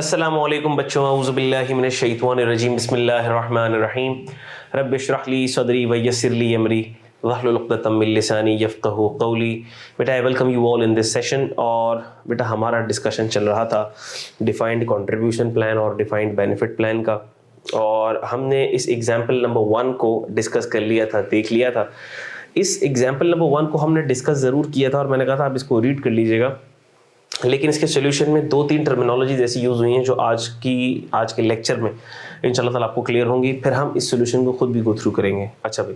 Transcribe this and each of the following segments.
अस्सलामुअलैकुम बच्चों, औज़ुबिल्लाहि मिनश्शैतानिर्रजीम, बिस्मिल्लाहिर्रहमानिर्रहीम। रब्बि इश्रह ली सदरी व यस्सिर ली अमरी वहलुल उक़दतम मिन लिसानी यफ़क़हू क़ौली। बेटा, I welcome you all in this session. और बेटा, हमारा डिस्कशन चल रहा था डिफाइंड कंट्रीब्यूशन प्लान और डिफाइंड बेनिफिट प्लान का, और हमने इस एग्जाम्पल नंबर 1 को डिस्कस कर लिया था, देख लिया था। इस एग्जाम्पल नंबर 1 को हमने डिस्कस ज़रूर किया था और मैंने कहा था आप इसको रीड कर लीजिएगा, लेकिन इसके सोल्यूशन में 2-3 टर्मिनोलॉजीज ऐसी यूज़ हुई हैं जो आज के लेक्चर में इंशाल्लाह ताला आपको क्लियर होंगी। फिर हम इस सोल्यूशन को खुद भी गो थ्रू करेंगे। अच्छा भाई,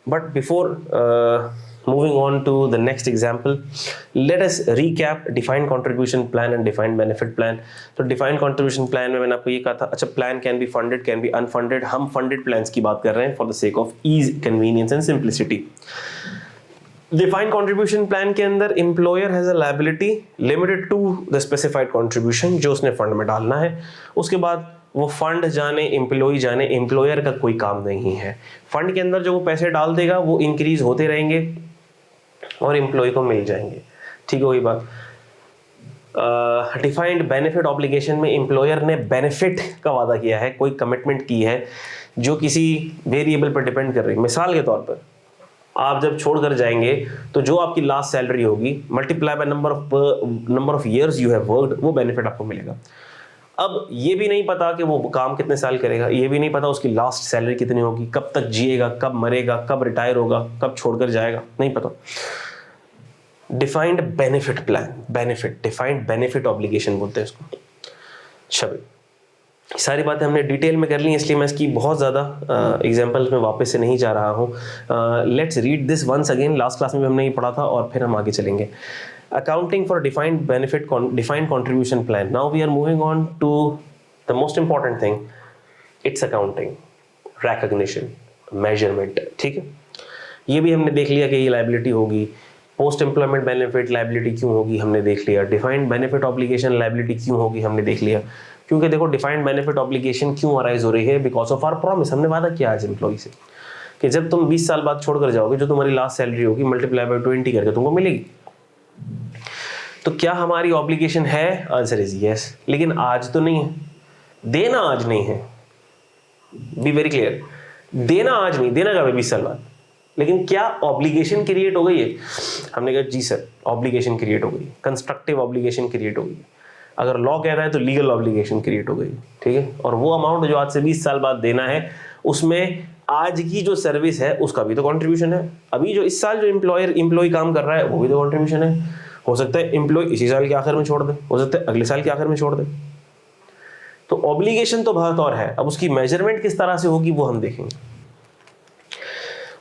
but before moving on to the next example, let us recap defined contribution plan and defined benefit plan. तो डिफाइंड कंट्रीब्यूशन प्लान में मैंने आपको ये कहा था, अच्छा, plan can be funded, can be unfunded. हम फंडेड प्लान्स की बात कर रहे हैं for the sake of ease, convenience and simplicity. Defined contribution plan के अंदर employer has a liability limited to the specified contribution जो उसने फंड में डालना है। उसके बाद वो फंड जाने, एम्प्लॉय जाने, एम्प्लॉयर का कोई काम नहीं है। फंड के अंदर जो वो पैसे डाल देगा वो इंक्रीज होते रहेंगे और एम्प्लॉय को मिल जाएंगे। ठीक होगी बात। डिफाइंड बेनिफिट ऑब्लिगेशन में एम्प्लॉयर ने बेनिफिट का वादा किया है, कोई कमिटमेंट की है जो किसी वेरिएबल पर डिपेंड कर रही है। मिसाल के तौर पर, आप जब छोड़कर जाएंगे तो जो आपकी लास्ट सैलरी होगी multiply by number of years you have worked, वो बेनिफिट आपको मिलेगा। अब ये भी नहीं पता कि वो काम कितने साल करेगा, ये भी नहीं पता उसकी लास्ट सैलरी कितनी होगी, कब तक जिएगा, कब मरेगा, कब रिटायर होगा, कब छोड़कर जाएगा, नहीं पता। Defined benefit plan, benefit, defined benefit obligation बोलते हैं इसको। अच्छा, सारी बातें हमने डिटेल में कर ली, इसलिए मैं इसकी बहुत ज़्यादा एग्जांपल्स में वापस से नहीं जा रहा हूँ। Let's read this once again. Last class में भी हमने ये पढ़ा था और फिर हम आगे चलेंगे। Accounting for defined benefit, defined contribution plan. Now we are moving on to the most important thing, it's accounting, recognition, measurement. ठीक है, ये भी हमने देख लिया कि ये लायबिलिटी होगी। पोस्ट एम्प्लॉयमेंट बेनिफिट लायबिलिटी क्यों होगी, हमने देख लिया। डिफाइंड बेनिफिट ऑब्लिगेशन लायबिलिटी क्यों होगी, हमने देख लिया। क्योंकि देखो, डिफाइंड बेनिफिट ऑब्लिगेशन क्यों अराइज हो रही है, बिकॉज ऑफ आवर प्रॉमिस। हमने वादा किया आज एम्प्लॉय से कि जब तुम 20 साल बाद छोड़कर जाओगे, जो तुम्हारी लास्ट सैलरी होगी मल्टीप्लाई बाय 20 करके तुमको मिलेगी। तो क्या हमारी ऑब्लिगेशन है? Answer is yes. लेकिन आज तो नहीं है, देना आज नहीं है। बी वेरी क्लियर, देना आज नहीं, देना कब है? 20 साल बाद। लेकिन क्या ऑब्लिगेशन क्रिएट हो गई है? हमने कहा जी सर, ऑब्लिगेशन क्रिएट हो गई, कंस्ट्रक्टिव ऑब्लिगेशन क्रिएट हो गई। अगर लॉ कहता है तो लीगल ऑब्लिगेशन क्रिएट हो गई। ठीक है, और वो अमाउंट जो आज से 20 साल बाद देना है, उसमें आज की जो सर्विस है उसका भी तो कंट्रीब्यूशन है। अभी जो इस साल जो एम्प्लॉय काम कर रहा है वो भी तो कंट्रीब्यूशन है। हो सकता है एम्प्लॉय इसी साल के आखिर में छोड़ दे, हो सकता है अगले साल के आखिर में छोड़ दे। तो ऑब्लिगेशन तो बहुत और है। अब उसकी मेजरमेंट किस तरह से होगी वो हम देखेंगे।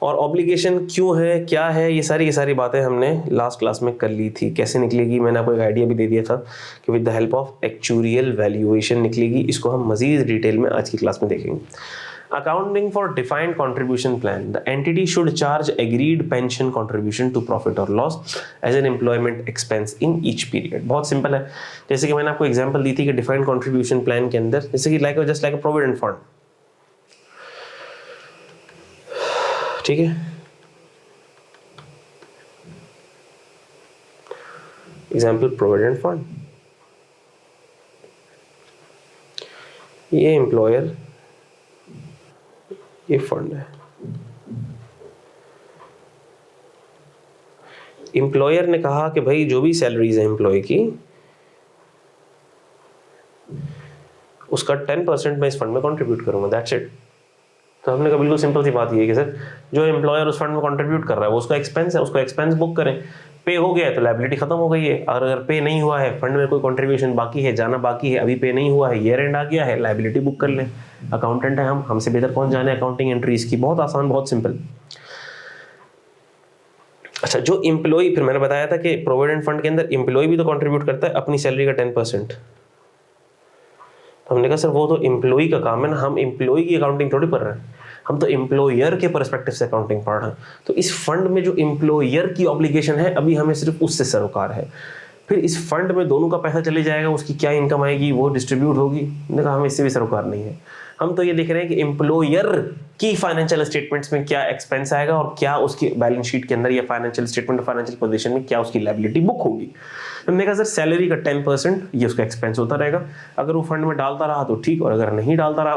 और ऑब्लिगेशन क्यों है, क्या है, ये सारी बातें हमने लास्ट क्लास में कर ली थी। कैसे निकलेगी, मैंने आपको एक आइडिया भी दे दिया था कि with the help of actuarial valuation निकलेगी। इसको हम मजीद डिटेल में आज की क्लास में देखेंगे। Accounting for defined contribution plan, the entity should charge agreed pension contribution to profit और loss as an employment expense in each period. बहुत सिंपल है। जैसे कि मैंने आपको एग्जाम्पल दी थी कि डिफाइंड कंट्रीब्यूशन प्लान के अंदर, जैसे कि जस्ट लाइक अ प्रोविडेंट फंड। ठीक है, एग्जाम्पल प्रोविडेंट फंड। ये एम्प्लॉयर, ये फंड है। एम्प्लॉयर ने कहा कि भाई जो भी सैलरीज है एम्प्लॉय की, उसका 10% मैं इस फंड में कंट्रीब्यूट करूंगा, दैट्स इट। तो हमने कहा बिल्कुल सिंपल सी बात ये है कि सर, जो एम्प्लॉयर उस फंड में कंट्रीब्यूट कर रहा है वो उसका एक्सपेंस है, उसको एक्सपेंस बुक करें। पे हो गया है तो लायबिलिटी खत्म हो गई है। और अगर पे नहीं हुआ है, फंड में कोई कंट्रीब्यूशन बाकी है, जाना बाकी है, अभी पे नहीं हुआ है, ईयर एंड आ गया है, लायबिलिटी बुक कर लें। अकाउंटेंट है हम, हमसे बेहतर कौन जाने अकाउंटिंग एंट्रीज की। बहुत आसान, बहुत सिंपल। अच्छा, जो एम्प्लॉय, फिर मैंने बताया था कि प्रोविडेंट फंड के अंदर एम्प्लॉय भी तो कंट्रीब्यूट करता है अपनी सैलरी का 10%। तो हमने कहा सर वो तो एम्प्लॉय का काम है ना, हम एम्प्लॉय की अकाउंटिंग थोड़ी पढ़ रहे हैं, हम तो एम्प्लॉयर के पर्सपेक्टिव से अकाउंटिंग पढ़ रहे हैं। तो इस फंड में जो एम्प्लॉयर की ऑब्लिगेशन है, अभी हमें सिर्फ उससे सरोकार है। फिर इस फंड में दोनों का पैसा चले जाएगा, उसकी क्या इनकम आएगी, वो डिस्ट्रीब्यूट होगी। मैंने कहा हमें इससे भी सरोकार नहीं है, हम तो ये देख रहे हैं कि एम्प्लॉयर की फाइनेंशियल स्टेटमेंट्स में क्या एक्सपेंस आएगा और क्या उसकी बैलेंस शीट के अंदर या फाइनेंशियल स्टेटमेंट, फाइनेंशियल पोजीशन में क्या उसकी लायबिलिटी बुक होगी। हमने कहा सर सैलरी का 10% ये उसका एक्सपेंस होता रहेगा, अगर वो फंड में डालता रहा तो ठीक, और अगर नहीं डालता रहा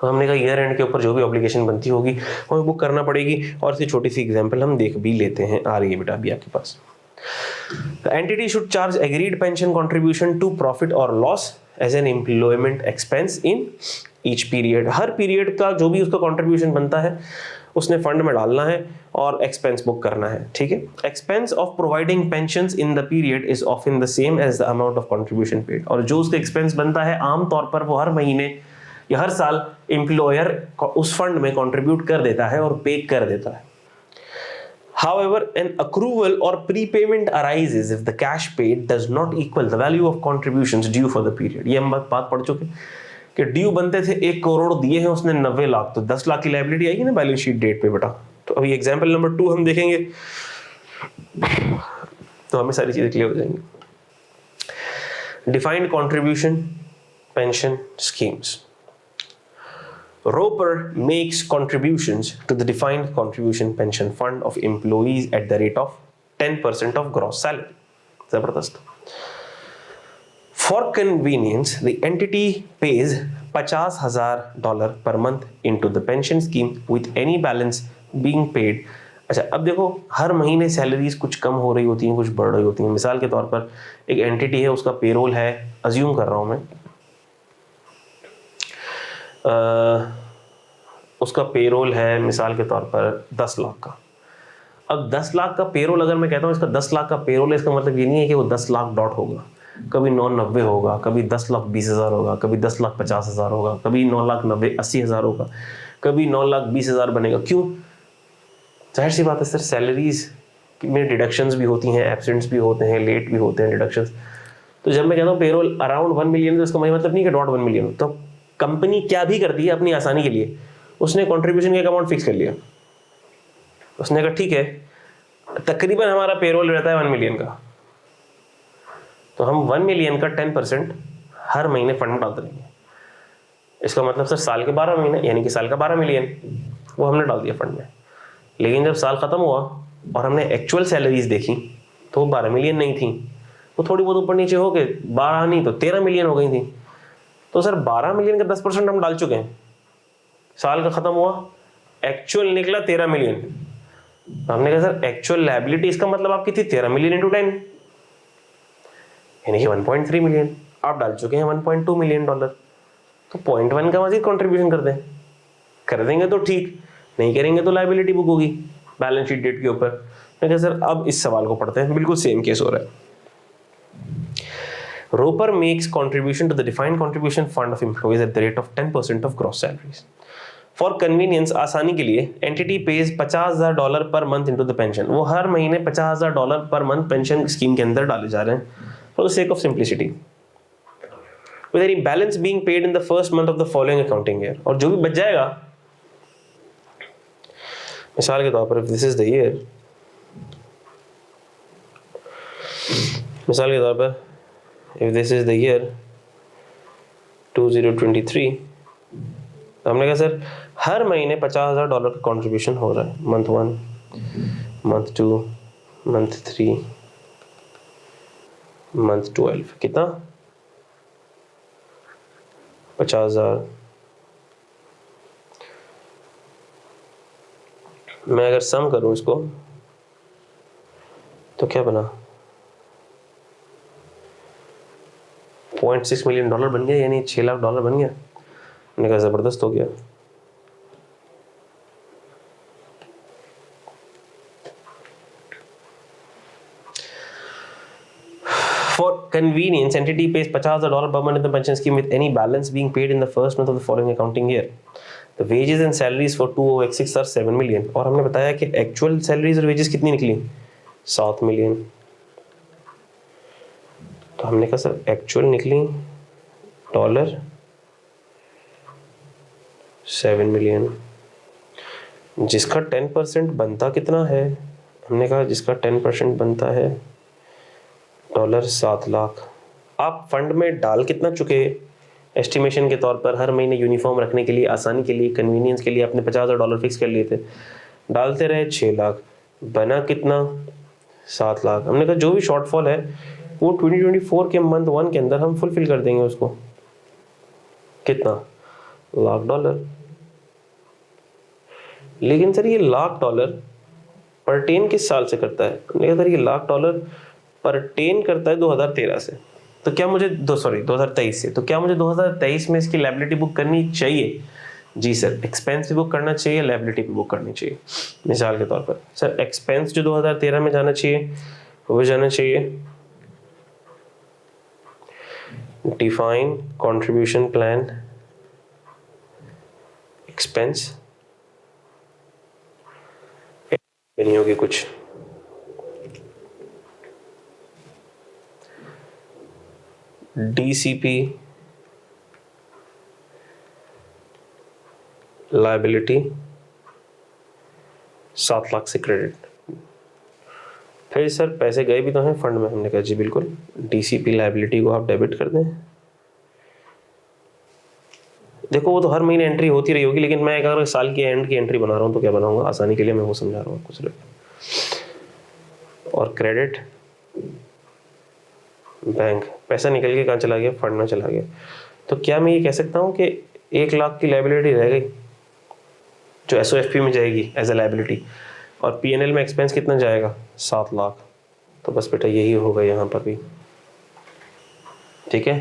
तो हमने कहा ईयर एंड के ऊपर जो भी ऑब्लिगेशन बनती होगी हमें बुक करना पड़ेगी। और इसकी छोटी सी एग्जांपल हम देख भी लेते हैं, आ रही है बेटा अभी आपके पास। The entity should charge agreed pension contribution to profit or loss as an employment expense in each period। Her period का जो भी उसका कंट्रीब्यूशन बनता है उसने फंड में डालना है और एक्सपेंस बुक करना है, ठीक है। Expense of providing pensions in the period is often the same as the amount of contribution paid. और जो उसका एक्सपेंस बनता है आमतौर पर वो हर महीने या हर साल एम्प्लॉयर उस फंड में कंट्रीब्यूट कर देता है और पे कर देता है। However, an accrual or prepayment arises if the cash paid does not equal the value of contributions due for the period। ये हम बात पढ़ चुके कि ड्यू बनते थे 1 करोड़, दिए हैं उसने 90 लाख, तो 10 लाख की लायबिलिटी आएगी ना बैलेंस शीट डेट पे बेटा। तो अभी एग्जांपल नंबर 2 हम देखेंगे तो हमें सारी चीजें क्लियर हो जाएंगी। Defined contribution pension schemes. Roper makes contributions to the defined contribution pension fund of employees at the rate of 10% of gross salary। जबरदस्त। For convenience, the entity pays $50,000 per month into the pension scheme with any balance being paid। अच्छा अब देखो हर महीने salaries कुछ कम हो रही होती हैं, कुछ बढ़ रही होती हैं। मिसाल के तौर पर एक एंटिटी है, उसका पेरोल है, अज्यूम कर रहा हूं मैं, उसका पेरोल है मिसाल के तौर पर 10 लाख का। अब 10 लाख का पेरोल अगर मैं कहता हूँ इसका 10 लाख का पेरोल है, इसका मतलब ये नहीं है कि वो 10 लाख डॉट होगा, कभी 990 होगा, कभी 10,20,000 होगा, कभी 10,50,000 होगा, कभी 9,80,000 होगा, कभी 9,20,000 बनेगा। क्यों? जाहिर सी बात है सर, सैलरीज में डिडक्शंस भी होती हैं, एब्सेंट्स भी होते हैं, लेट भी होते हैं डिडक्शंस। तो जब मैं कहता हूँ पेरोल अराउंड 1 मिलियन, तो इसका मतलब नहीं कि .1 मिलियन। तो कंपनी क्या भी करती है अपनी आसानी के लिए, उसने कंट्रीब्यूशन का अमाउंट फिक्स कर लिया। उसने कहा ठीक है तकरीबन हमारा पेरोल रहता है 1 मिलियन का, तो हम 1 मिलियन का 10% हर महीने फंड में डालते रहेंगे। इसका मतलब सर साल के 12 महीने यानी कि साल का 12 मिलियन वो हमने डाल दिया फंड में। लेकिन जब साल खत्म हुआ और हमने एक्चुअल सैलरीज देखी तो 12 मिलियन नहीं थी, वो थोड़ी बहुत ऊपर नीचे हो गए, 12 नहीं तो 13 मिलियन हो गई थी। तो सर 12 मिलियन का 10% हम डाल चुके हैं, साल का खत्म हुआ, एक्चुअल निकला 13 मिलियन। हमने कहा सर एक्चुअल लायबिलिटी इसका मतलब आपकी थी 13 मिलियन इंटू 10 यानी कि 1.3 मिलियन। आप डाल चुके हैं $1.2 मिलियन, तो 0.1 का मजीद कंट्रीब्यूशन कर दें, कर देंगे तो ठीक, नहीं करेंगे तो लायबिलिटी बुक होगी बैलेंस शीट डेट के ऊपर। मैं कहा सर अब इस सवाल को पढ़ते हैं, बिल्कुल सेम केस हो रहा है। Roper makes contribution to the defined contribution fund of employees at the rate of 10% of gross salaries। For convenience, आसानी के लिए entity pays $50,000 per month into the pension। वो हर महीने $50,000 per month पेंशन स्कीम के अंदर डाले जा रहे हैं for the sake of simplicity, with any balance being paid in the first month of the following accounting year। और जो भी बच जाएगा, मिसाल के तौर पर if this is the year, मिसाल के तौर पर if this is the year 2023, तो हमने कहा सर हर महीने $50,000 का कंट्रीब्यूशन हो रहा है, मंथ 1, मंथ 2, मंथ 3, मंथ 12। कितना? 50,000। मैं अगर सम करूं इसको तो क्या बना, $0.6 मिलियन बन गया, यानी $6 लाख बन गया। मैंने कहा जबरदस्त हो गया। For convenience, entity pays $50,000 per month in the pension scheme with any balance being paid in the first month of the following accounting year। The wages and salaries for 2006 are 7 million। और हमने बताया कि actual salaries और wages कितनी निकली, 7 million. तो हमने कहा सर एक्चुअल निकली $7 मिलियन, जिसका 10% बनता कितना है, हमने कहा जिसका 10% बनता है $7 लाख। आप फंड में डाल कितना चुके, एस्टिमेशन के तौर पर हर महीने यूनिफॉर्म रखने के लिए, आसानी के लिए, कन्वीनियंस के लिए आपने $50,000 फिक्स कर लिए थे, डालते रहे 6 लाख, बना कितना 7 लाख। हमने कहा जो भी शॉर्टफॉल है वो 2024 के मंथ 1 के अंदर हम फुलफिल कर देंगे उसको। कितना? $1,00,000। लेकिन सर ये $1,00,000 परटेन किस साल से करता है? हमने कहा सर ये $1,00,000 परटेन करता है 2013 से, तो क्या मुझे 2023 से, तो क्या मुझे 2023 में इसकी लायबिलिटी बुक करनी चाहिए? जी सर, एक्सपेंस भी बुक करना चाहिए, लायबिलिटी भी बुक करनी चाहिए। मिसाल के तौर पर सर एक्सपेंस जो 2013 में जाना चाहिए वो जाना चाहिए डिफाइन कंट्रीब्यूशन प्लान एक्सपेंस, नहीं होगी कुछ, DCP लायबिलिटी 7 लाख से क्रेडिट। फिर सर पैसे गए भी तो हैं फंड में। हमने कहा जी बिल्कुल, DCP लायबिलिटी को आप डेबिट कर दें। देखो वो तो हर महीने एंट्री होती रही होगी, लेकिन मैं अगर साल की एंड की एंट्री बना रहा हूँ तो क्या बनाऊंगा, आसानी के लिए मैं वो समझा रहा हूँ कुछ लोग। और क्रेडिट बैंक, पैसा निकल के कहाँ चला गया? फंड में चला गया। तो क्या मैं ये कह सकता हूँ कि 1 लाख की लायबिलिटी रह गई जो SOFP में जाएगी एज ए लायबिलिटी, और PNL में एक्सपेंस कितना जाएगा? 7 लाख। तो बस बेटा यही होगा यहाँ पर भी, ठीक है।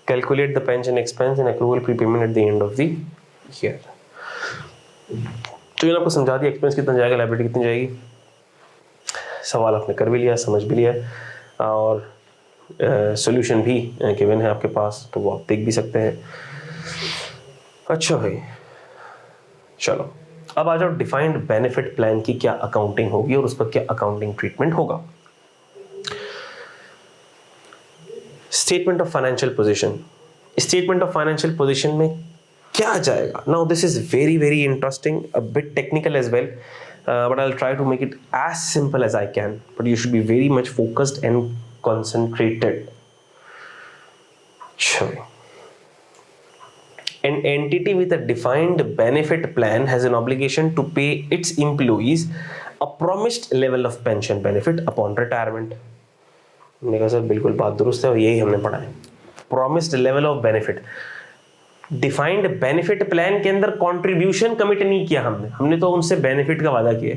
Calculate the pension expense and accrual prepayment at the end of the year. तो ये आपको समझा दिया एक्सपेंस कितना जाएगा, लायबिलिटी कितनी जाएगी। सवाल आपने कर भी लिया, समझ भी लिया, और सॉल्यूशन भी गिवन है आपके पास, तो वो आप देख भी सकते हैं। अच्छा भाई चलो, अब आ जाओ डिफाइंड बेनिफिट प्लान की क्या अकाउंटिंग होगी और उस पर क्या अकाउंटिंग ट्रीटमेंट होगा। Statement of financial position. Statement of financial position में क्या जाएगा? Now this is very very interesting, a bit technical as well, but I'll try to make it as simple as I can, but you should be very much focused and concentrated. Sure. An entity with a defined benefit plan has an obligation to pay its employees a promised level of pension benefit upon retirement. मैंने कहा sir बिल्कुल बात दुरुस्त है और यही हमने पढ़ा है। Promised level of benefit, defined benefit plan के अंदर कंट्रीब्यूशन कमिट नहीं किया हमने तो उनसे बेनिफिट का वादा किया।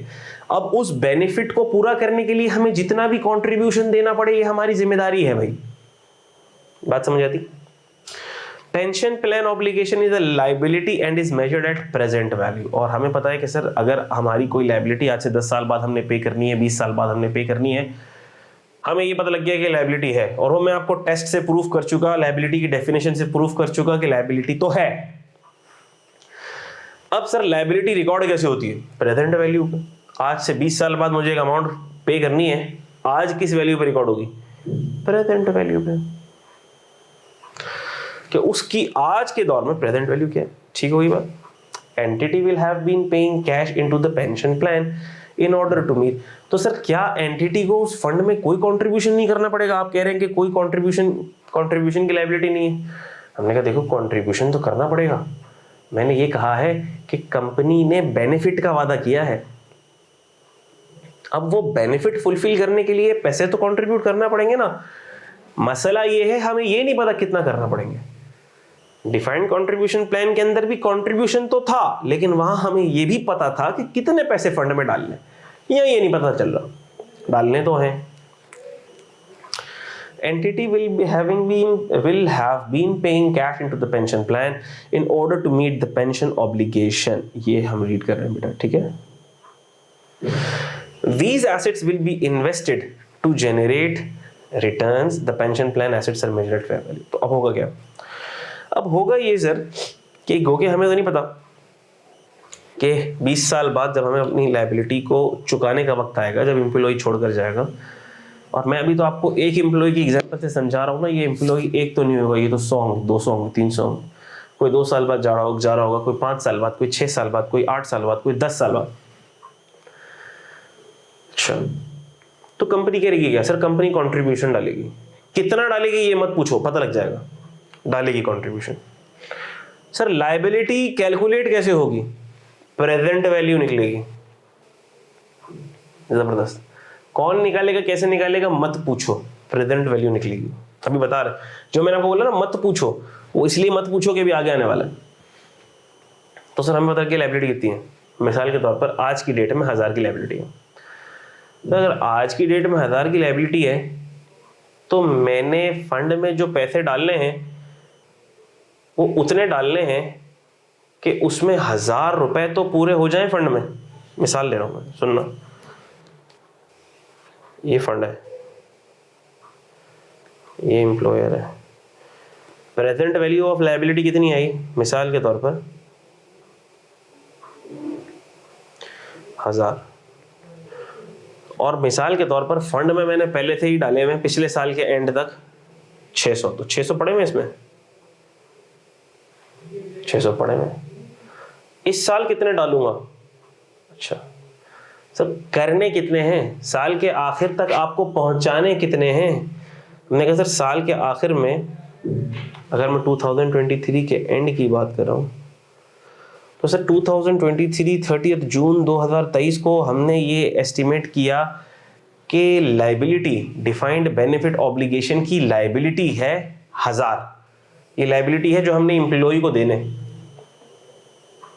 अब उस बेनिफिट को पूरा करने के लिए हमें जितना भी कंट्रीब्यूशन देना पड़े ये हमारी जिम्मेदारी है भाई। बात समझ आती? Pension plan obligation is a liability and is measured at present value. और हमें पता है कि सर अगर हमारी कोई लायबिलिटी आज से 10 साल बाद हमने पे करनी है, 20 साल बाद हमने पे करनी है, हमें ये पता लग गया कि लायबिलिटी है, और वो मैं आपको टेस्ट से प्रूफ कर चुका, लायबिलिटी की डेफिनेशन से प्रूफ कर चुका कि लायबिलिटी तो है। अब सर लायबिलिटी रिकॉर्ड कैसे होती है? प्रेजेंट वैल्यू पे। आज से 20 साल बाद मुझे एक अमाउंट पे करनी है, आज किस वैल्यू पे रिकॉर्ड होगी? प्रेजेंट वैल्यू पे। कि उसकी आज के दौर में प्रेजेंट वैल्यू क्या है? ठीक होगी बात। Entity will have been paying cash into the pension plan in order to meet. तो सर क्या एंटिटी को उस फंड में कोई कंट्रीब्यूशन नहीं करना पड़ेगा? आप कह रहे हैं कि कोई कंट्रीब्यूशन की लायबिलिटी नहीं है। हमने कहा देखो कंट्रीब्यूशन तो करना पड़ेगा। मैंने ये कहा है कि कंपनी ने बेनिफिट का वादा किया है, अब वो बेनिफिट फुलफिल करने के लिए पैसे तो कंट्रीब्यूट करना पड़ेंगे ना। मसला ये है हमें ये नहीं पता कितना करना पड़ेंगे। डिफाइंड कंट्रीब्यूशन प्लान के अंदर भी कंट्रीब्यूशन तो था, लेकिन वहां हमें ये भी पता था कि कितने पैसे फंड में डालने, या ये नहीं पता चल रहा, डालने तो हैं। Entity will have been paying cash into the pension plan in order to meet the pension obligation. ये हम रीड कर रहे हैं बेटा, ठीक है। These assets will be invested to generate returns. The pension plan assets are measured at fair value. तो अब होगा क्या? अब होगा ये सर कि गोके हमें तो नहीं पता कि 20 साल बाद जब हमें अपनी लायबिलिटी को चुकाने का वक्त आएगा, जब एम्प्लॉय छोड़कर जाएगा, और मैं अभी तो आपको एक एम्प्लॉय की एग्जांपल से समझा रहा हूँ ना, ये एम्प्लॉय एक तो नहीं होगा, ये तो 100 होंगे, 200 होंगे, 300 होंगे। कोई 2 साल बाद जा रहा होगा, कोई 5 साल बाद, कोई 6 साल बाद, कोई 8 साल बाद, कोई 10 साल बाद। अच्छा, तो कंपनी करेगी क्या? सर कंपनी कंट्रीब्यूशन डालेगी। कितना डालेगी ये मत पूछो, पता लग जाएगा। डालेगी कंट्रीब्यूशन। सर लायबिलिटी कैलकुलेट कैसे होगी? प्रेजेंट वैल्यू निकलेगी। जबरदस्त। कौन निकालेगा, कैसे निकालेगा, मत पूछो, प्रेजेंट वैल्यू निकलेगी। अभी बता रहे, जो मैंने आपको बोला ना मत पूछो, वो इसलिए मत पूछो कि अभी आगे आने वाला है। तो सर हमें बता कि लायबिलिटी कितनी है। मिसाल के तौर पर आज की डेट में 1000 की लायबिलिटी है। तो अगर आज की डेट में 1000 की लायबिलिटी है तो मैंने फंड में जो पैसे डालने हैं वो उतने डालने हैं कि उसमें 1000 रुपए तो पूरे हो जाएं फंड में। मिसाल ले रहा हूं मैं, सुनना। ये फंड है, ये एम्प्लॉयर है, प्रेजेंट वैल्यू ऑफ लायबिलिटी कितनी आई मिसाल के तौर पर 1000, और मिसाल के तौर पर फंड में मैंने पहले से ही डाले हुए पिछले साल के एंड तक 600, तो 600 पड़े हुए इसमें, 600 पड़े हुए। इस साल कितने डालूंगा? अच्छा सर करने कितने हैं, साल के आखिर तक आपको पहुंचाने कितने हैं? हमने कहा सर साल के आखिर में अगर मैं 2023 के एंड की बात कर रहा हूं तो सर 2023 30 जून 2023 को हमने ये एस्टिमेट किया कि लायबिलिटी डिफाइंड बेनिफिट ऑब्लिगेशन की लायबिलिटी है 1000। ये लायबिलिटी है जो हमने एम्प्लॉय को देने।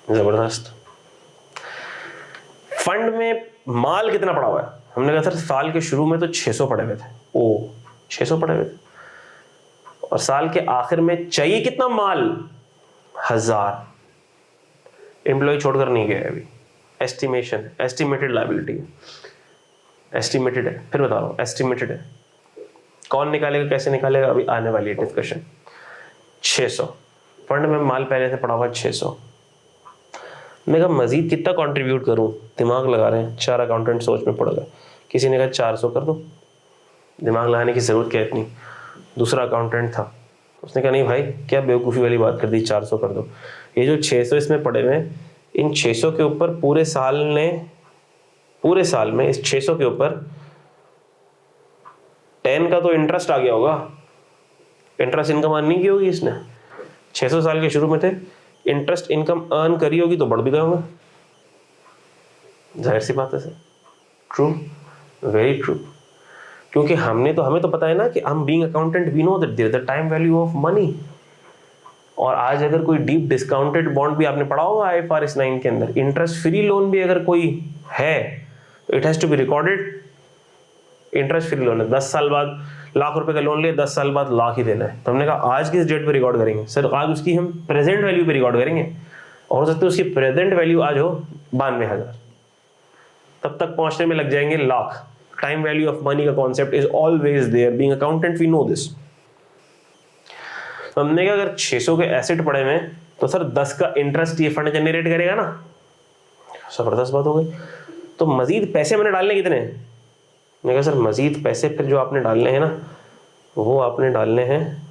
जबरदस्त। फंड में माल कितना पड़ा हुआ है? हमने कहा सर साल के शुरू में तो 600 पड़े हुए थे। ओ 600 पड़े हुए थे, और साल के आखिर में चाहिए कितना माल? 1000। एम्प्लॉय छोड़कर नहीं गया अभी। एस्टिमेशन, एस्टिमेटेड लायबिलिटी है, एस्टिमेटेड है। फिर बता रहा हूँ एस्टिमेटेड है। कौन निकालेगा, कैसे निकालेगा, अभी आने वाली है डिस्कशन। 600 फंड में माल पहले से पड़ा हुआ 600। मैं कहा मजीद कितना कंट्रीब्यूट करूं, दिमाग लगा रहे हैं, 4 अकाउंटेंट सोच में पड़ गए। किसी ने कहा 400 कर दो, दिमाग लगाने की जरूरत क्या इतनी। दूसरा अकाउंटेंट था, उसने कहा नहीं भाई क्या बेवकूफ़ी वाली बात कर दी, 400 कर दो। ये जो 600 इसमें पड़े हुए, इन 600 के ऊपर पूरे साल में इस 600 के ऊपर 10 का तो इंटरेस्ट आ गया होगा। इंटरेस्ट इनकम अर्न नहीं की होगी इसने, 600 साल के शुरू में थे, इंटरेस्ट इनकम अर्न करी होगी तो बढ़ भी गए होंगे। जाहिर सी बात है सर, ट्रू, वेरी ट्रू। क्योंकि हमें तो पता है ना कि हम being accountant we know that there is the time value of money. और आज अगर कोई डीप डिस्काउंटेड बॉन्ड भी आपने पढ़ा होगा IFRS 9 के अंदर, इंटरेस्ट फ्री लोन भी अगर कोई है, it has to be recorded interest free loan है। 10 साल बाद लाख रुपए का लोन ले, 10 साल बाद लाख ही देना है। तो हमने कहा आज किस डेट पे रिकॉर्ड करेंगे? सर आज उसकी हम प्रेजेंट वैल्यू पे रिकॉर्ड करेंगे, और हो सकता है उसकी प्रेजेंट वैल्यू आज हो 92,000, तब तक पहुंचने में लग जाएंगे lakh. Time value of money का concept is always there, being accountant we know this. तो हमने कहा अगर 600 के एसेट पड़े हुए तो सर 10 का इंटरेस्ट ये फंड जनरेट करेगा ना। जबरदस्त बात हो गई। तो मजीद पैसे मैंने डालने कितने? मैंने कहा सर मजीद पैसे फिर जो आपने डालने हैं ना, वो आपने डालने हैं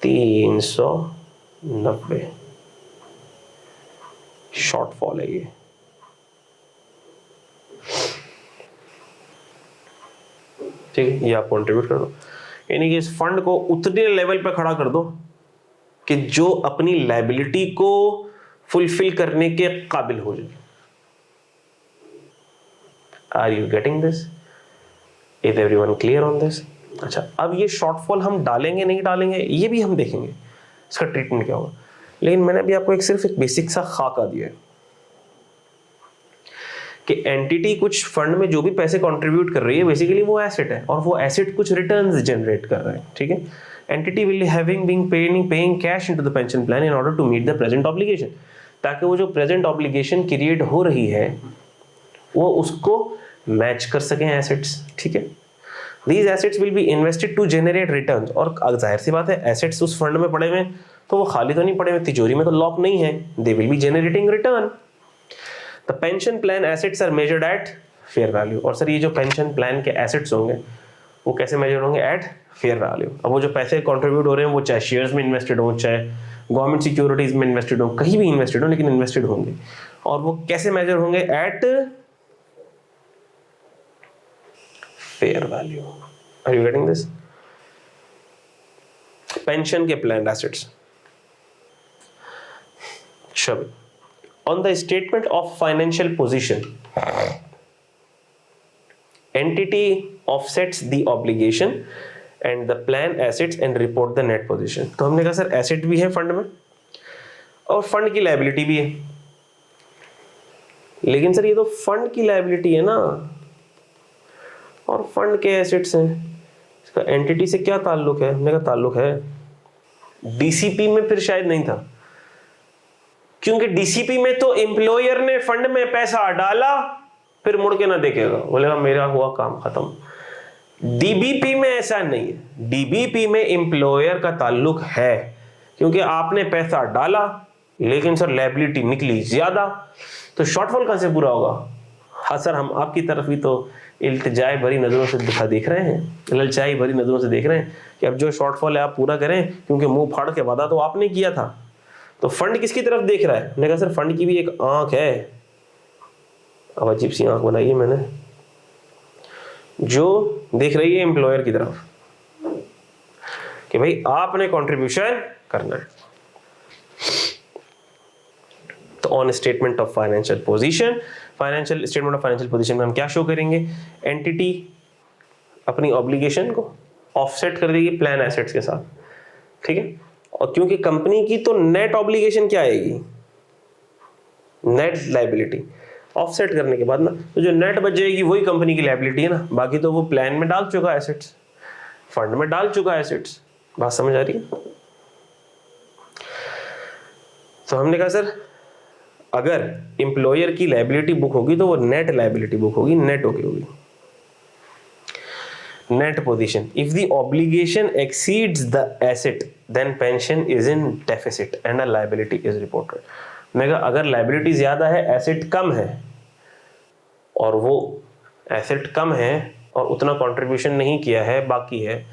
390। शॉर्टफॉल है ये। ठीक है, ये आप कंट्रीब्यूट कर दो, यानी कि इस फंड को उतने लेवल पे खड़ा कर दो कि जो अपनी लायबिलिटी को फुलफिल करने के काबिल हो जाए। Are you getting this? Is everyone clear on this? अच्छा, अब ये शॉर्टफॉल हम डालेंगे नहीं डालेंगे ये भी हम देखेंगे, इसका ट्रीटमेंट क्या होगा। लेकिन मैंने अभी आपको सिर्फ एक बेसिक सा खाका दिया है कि एंटिटी कुछ फंड में जो भी पैसे कंट्रीब्यूट कर रही है बेसिकली वो एसेट है, और वो एसेट कुछ रिटर्न्स जनरेट कर रहा है। ठीक है, entity will having being paying cash into the pension plan in order to meet the present obligation, ताकि वो जो प्रेजेंट ऑब्लिगेशन क्रिएट हो रही है वो उसको मैच कर सकें एसेट्स। ठीक है, these assets will be invested to generate returns. और जाहिर सी बात है एसेट्स उस फंड में पड़े हुए तो वो खाली तो नहीं पड़े हुए, तिजोरी में तो लॉक नहीं है, they will be generating return. The pension plan assets are measured at fair value. और सर ये जो पेंशन प्लान के एसेट्स होंगे वो कैसे मेजर होंगे? At fair value. अब वो जो पैसे कंट्रीब्यूट हो रहे हैं वो चाहे शेयर्स में इन्वेस्टेड हो, चाहे गवर्नमेंट सिक्योरिटीज में इन्वेस्टेड हो, कहीं भी इन्वेस्टेड हो, लेकिन इन्वेस्टेड होंगे। और वो कैसे मेजर होंगे? At fair value. Are you getting this? Pension के प्लान एसेट्स। चलो, on the statement of financial position entity offsets the obligation and the plan assets and report the net position. तो हमने कहा सर एसेट भी है fund में और fund की लायबिलिटी भी है, लेकिन सर ये तो फंड की लायबिलिटी है ना और फंड के एसेट्स हैं, इसका एंटिटी से क्या ताल्लुक है? हमने कहा ताल्लुक है। डीसीपी में फिर शायद नहीं था, क्योंकि डीसीपी में तो एम्प्लॉयर ने फंड में पैसा डाला फिर मुड़ के ना देखेगा, बोलेगा मेरा हुआ काम खत्म। डीबीपी में ऐसा नहीं है, डीबीपी में एम्प्लॉयर का ताल्लुक है, क्योंकि आपने पैसा डाला लेकिन सर लायबिलिटी निकली ज्यादा, तो शॉर्टफॉल कहां से पूरा होगा? हाँ सर, हम आपकी तरफ भी तो इल्तिजाई भरी नजरों से देख रहे हैं, ललचाई भरी नजरों से देख रहे हैं कि अब जो शॉर्टफॉल है आप पूरा करें, क्योंकि मुंह फाड़ के वादा तो आपने किया था। तो फंड किसकी तरफ देख रहा है? मैंने कहा सर फंड की भी एक आंख है। अब अजीब सी आंख बनाई है मैंने, जो देख रही है एम्प्लॉयर की तरफ कि भाई आपने कंट्रीब्यूशन करना है। तो on statement of financial position, financial statement of financial position में हम क्या शो करेंगे? एंटिटी अपनी ऑब्लिगेशन को ऑफसेट कर देगी प्लान एसेट्स के साथ, ठीक है। और क्योंकि कंपनी की तो नेट ऑब्लिगेशन क्या आएगी? Net liability. ऑफसेट करने के बाद ना तो जो नेट बच जाएगी वही कंपनी की लायबिलिटी है ना, बाकी तो वो प्लान में डाल चुका है एसेट्स, फंड में डाल चुका है एसेट्स। बात समझ आ रही है? तो हमने कहा सर अगर एम्प्लॉयर की लायबिलिटी बुक होगी तो वो नेट लायबिलिटी बुक होगी, नेट होगी। Net position, if the obligation exceeds the asset then pension is in deficit and a liability is reported. मैं कहा अगर लायबिलिटी ज्यादा है, एसेट कम है, और वो एसेट कम है और उतना कंट्रीब्यूशन नहीं किया है, बाकी है,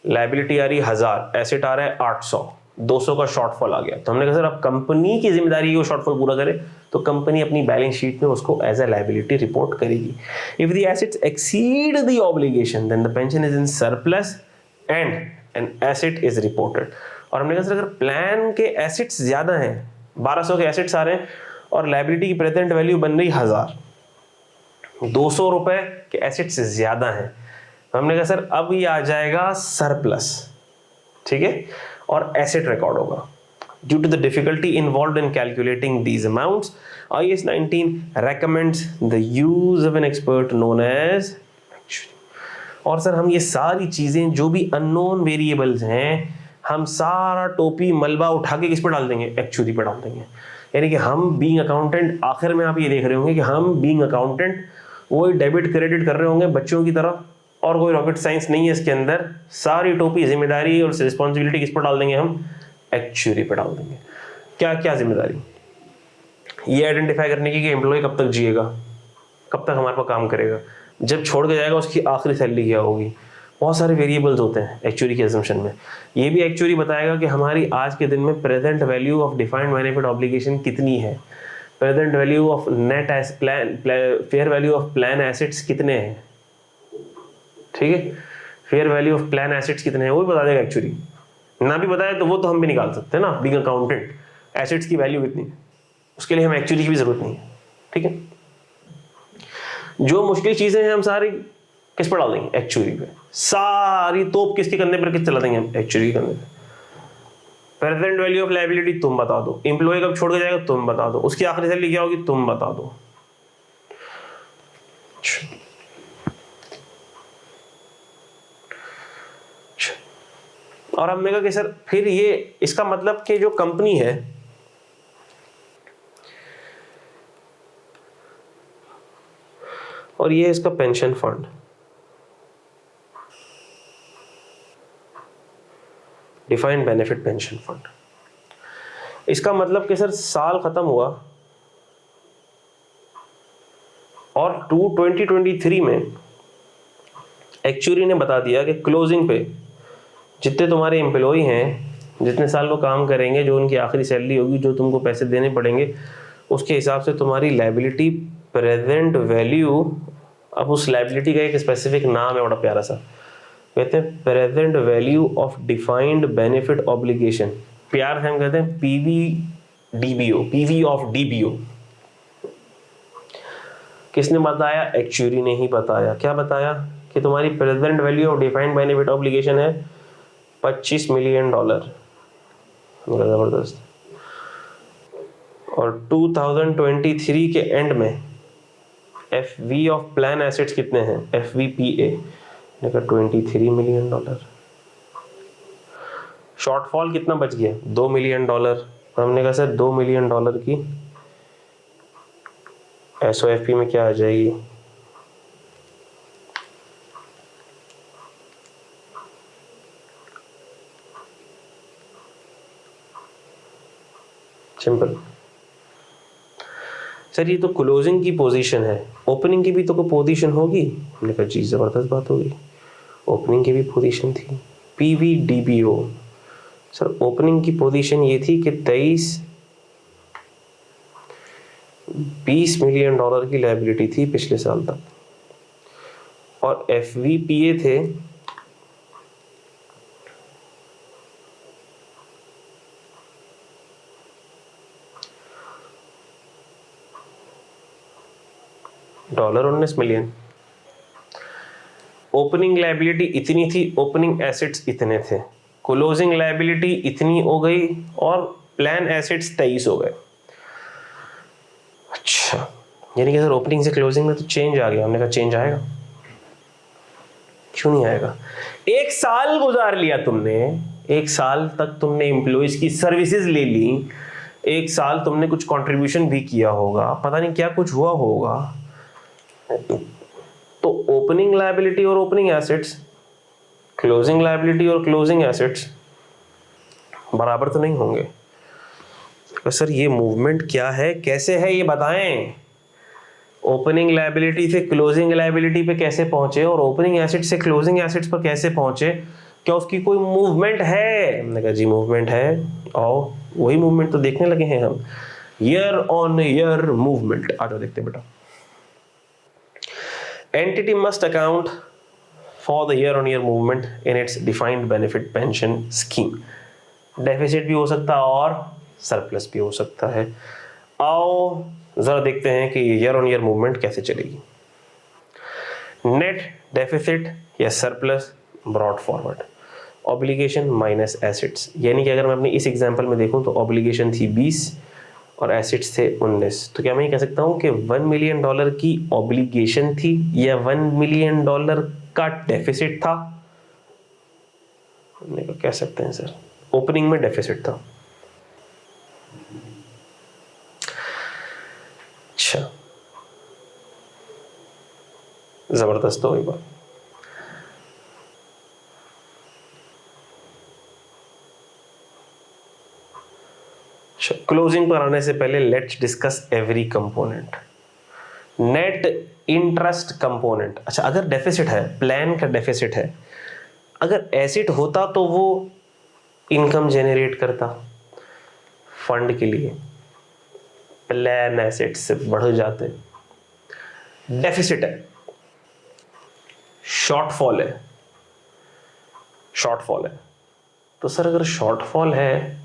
लायबिलिटी आ रही 1000, एसेट आ रहा है 800, 200 का शॉर्टफॉल आ गया। तो हमने कहा सर अब कंपनी की जिम्मेदारी है वो शॉर्टफॉल पूरा करे, तो कंपनी अपनी बैलेंस शीट में उसको एज ए लायबिलिटी रिपोर्ट करेगी। If the assets exceed the obligation then the pension is in surplus and an asset is reported. और हमने कहा सर अगर प्लान के एसेट्स ज्यादा हैं, 1200 के एसेट्स आ रहे हैं और लायबिलिटी की प्रेजेंट वैल्यू बन रही 1000, 200 रुपए के एसेट्स ज्यादा हैं, हमने कहा सर अब ये आ जाएगा सरप्लस, ठीक है, और एसेट रिकॉर्ड होगा। Due to the difficulty involved in calculating these amounts, IAS 19 recommends the use of an expert known as actuary। और सर हम ये सारी चीजें जो भी अननोन वेरिएबल्स हैं, हम सारा टोपी मलबा उठा के किस पर डाल देंगे? एक्चुअली पर डाल देंगे। यानी कि हम बीइंग अकाउंटेंट, आखिर में आप ये देख रहे होंगे कि हम बीइंग अकाउंटेंट वही डेबिट क्रेडिट कर रहे होंगे बच्चों की तरह, और कोई रॉकेट साइंस नहीं है इसके अंदर। सारी टोपी जिम्मेदारी और रिस्पॉन्सिबिलिटी किस पर डाल देंगे? हम एक्चुअली पर डाल देंगे। क्या क्या जिम्मेदारी? ये आइडेंटिफाई करने की कि एम्प्लॉय कब तक जिएगा, कब तक हमारे पास काम करेगा, जब छोड़ के जाएगा उसकी आखिरी सैलरी क्या होगी। बहुत सारे वेरिएबल्स होते हैं एक्चुअली के असम्पशन में। ये भी एक्चुअली बताएगा कि हमारी आज के दिन में present value of defined benefit obligation कितनी है, present value of net S plan, fair value of plan assets कितने हैं, ठीक है, fair value of plan assets कितने हैं वो भी बता देगा एक्चुअली। ना भी बताए तो वो तो हम भी निकाल सकते हैं ना, बीइंग अकाउंटेंट, एसेट्स की वैल्यू कितनी है, उसके लिए हम एक्चुअली की भी जरूरत नहीं है, ठीक है। जो मुश्किल चीजें हैं हम सारी किस पर डाल देंगे? एक्चुअली पे। सारी तोप किसके कंधे पर किस चला देंगे? हम एक्चुअली के कंधे पे। प्रेजेंट वैल्यू ऑफ लायबिलिटी तुम बता दो, एम्प्लॉय कब छोड़ के जाएगा तुम बता दो, उसकी आखिरी सैलरी क्या होगी तुम बता दो। और हमने कहा कि सर फिर ये इसका मतलब कि जो कंपनी है और ये इसका pension fund, defined benefit pension fund, इसका मतलब कि सर साल खत्म हुआ और 2023 में एक्चुअरी ने बता दिया कि क्लोजिंग पे जितने तुम्हारे एम्प्लॉय हैं, जितने साल वो काम करेंगे, जो उनकी आखिरी सैलरी होगी, जो तुमको पैसे देने पड़ेंगे, उसके हिसाब से तुम्हारी लायबिलिटी प्रेजेंट वैल्यू, अब उस लायबिलिटी का एक स्पेसिफिक नाम है बड़ा प्यारा सा, कहते हैं present value of defined benefit obligation, प्यार से हम कहते हैं PVDBO, PV ऑफ DBO। किसने बताया? एक्चुअली ने ही बताया। क्या बताया? कि तुम्हारी present value of defined benefit obligation है $25 मिलियन। जबरदस्त। और 2023 के एंड में FV ऑफ प्लान एसेट्स कितने हैं? FVPA ने कहा $23 मिलियन। शॉर्टफॉल कितना बच गया? $2 मिलियन। हमने कहा सर $2 मिलियन की SOFP में क्या आ जाएगी? सिंपल। सर ये तो क्लोजिंग की पोजीशन है, ओपनिंग की भी तो कोई पोजीशन होगी। हमने कहा जी जबरदस्त बात होगी, ओपनिंग की भी पोजीशन थी। PVDBO, सर ओपनिंग की पोजीशन ये थी कि 20 मिलियन डॉलर की लायबिलिटी थी पिछले साल तक, और FVPA थे $19 मिलियन। ओपनिंग लायबिलिटी इतनी थी, ओपनिंग एसेट्स इतने थे, क्लोजिंग लायबिलिटी इतनी हो गई और प्लान एसेट्स 23 हो गए। अच्छा, यानी कि सर ओपनिंग से क्लोजिंग में तो चेंज आ गया। हमने कहा चेंज आएगा, क्यों नहीं आएगा? 1 साल गुजार लिया तुमने, 1 साल तक तुमने एम्प्लॉइज की सर्विसेज ले ली, 1 साल तुमने कुछ कंट्रीब्यूशन भी किया होगा, पता नहीं क्या कुछ हुआ होगा। तो ओपनिंग लायबिलिटी और ओपनिंग एसेट्स, क्लोजिंग लायबिलिटी और क्लोजिंग एसेट्स बराबर तो नहीं होंगे। तो सर ये मूवमेंट क्या है, कैसे है, ये बताएं। ओपनिंग लायबिलिटी से क्लोजिंग लायबिलिटी पे कैसे पहुंचे और ओपनिंग एसेट से क्लोजिंग एसेट्स पर कैसे पहुंचे? क्या उसकी कोई मूवमेंट है? हमने कहा जी मूवमेंट है, और वही मूवमेंट तो देखने लगे हैं हम, ईयर ऑन ईयर मूवमेंट। आ जाओ देखते बेटा। Entity must account for the year-on-year movement in its defined benefit pension scheme. Deficit भी हो सकता है और सरप्लस भी हो सकता है। आओ जरा देखते हैं कि ईयर ऑन ईयर मूवमेंट कैसे चलेगी। नेट डेफिसिट या surplus brought forward, obligation minus assets. यानी कि अगर मैं अपनी इस एग्जांपल में देखूं तो ऑब्लिगेशन थी 20 और एसेट्स थे 19, तो क्या मैं ये कह सकता हूँ कि $1 मिलियन की ऑब्लिगेशन थी या $1 मिलियन का डेफिसिट था? कह सकते हैं सर ओपनिंग में डेफिसिट था। अच्छा, जबरदस्त हो गई बात। क्लोजिंग पर आने से पहले let's discuss every component. Net interest component. अच्छा, अगर डेफिसिट है, प्लान का डेफिसिट है, अगर एसेट होता तो वो इनकम जेनरेट करता फंड के लिए, प्लान एसेट से बढ़ जाते। डेफिसिट है, शॉर्टफॉल है, शॉर्टफॉल है। तो सर अगर शॉर्टफॉल है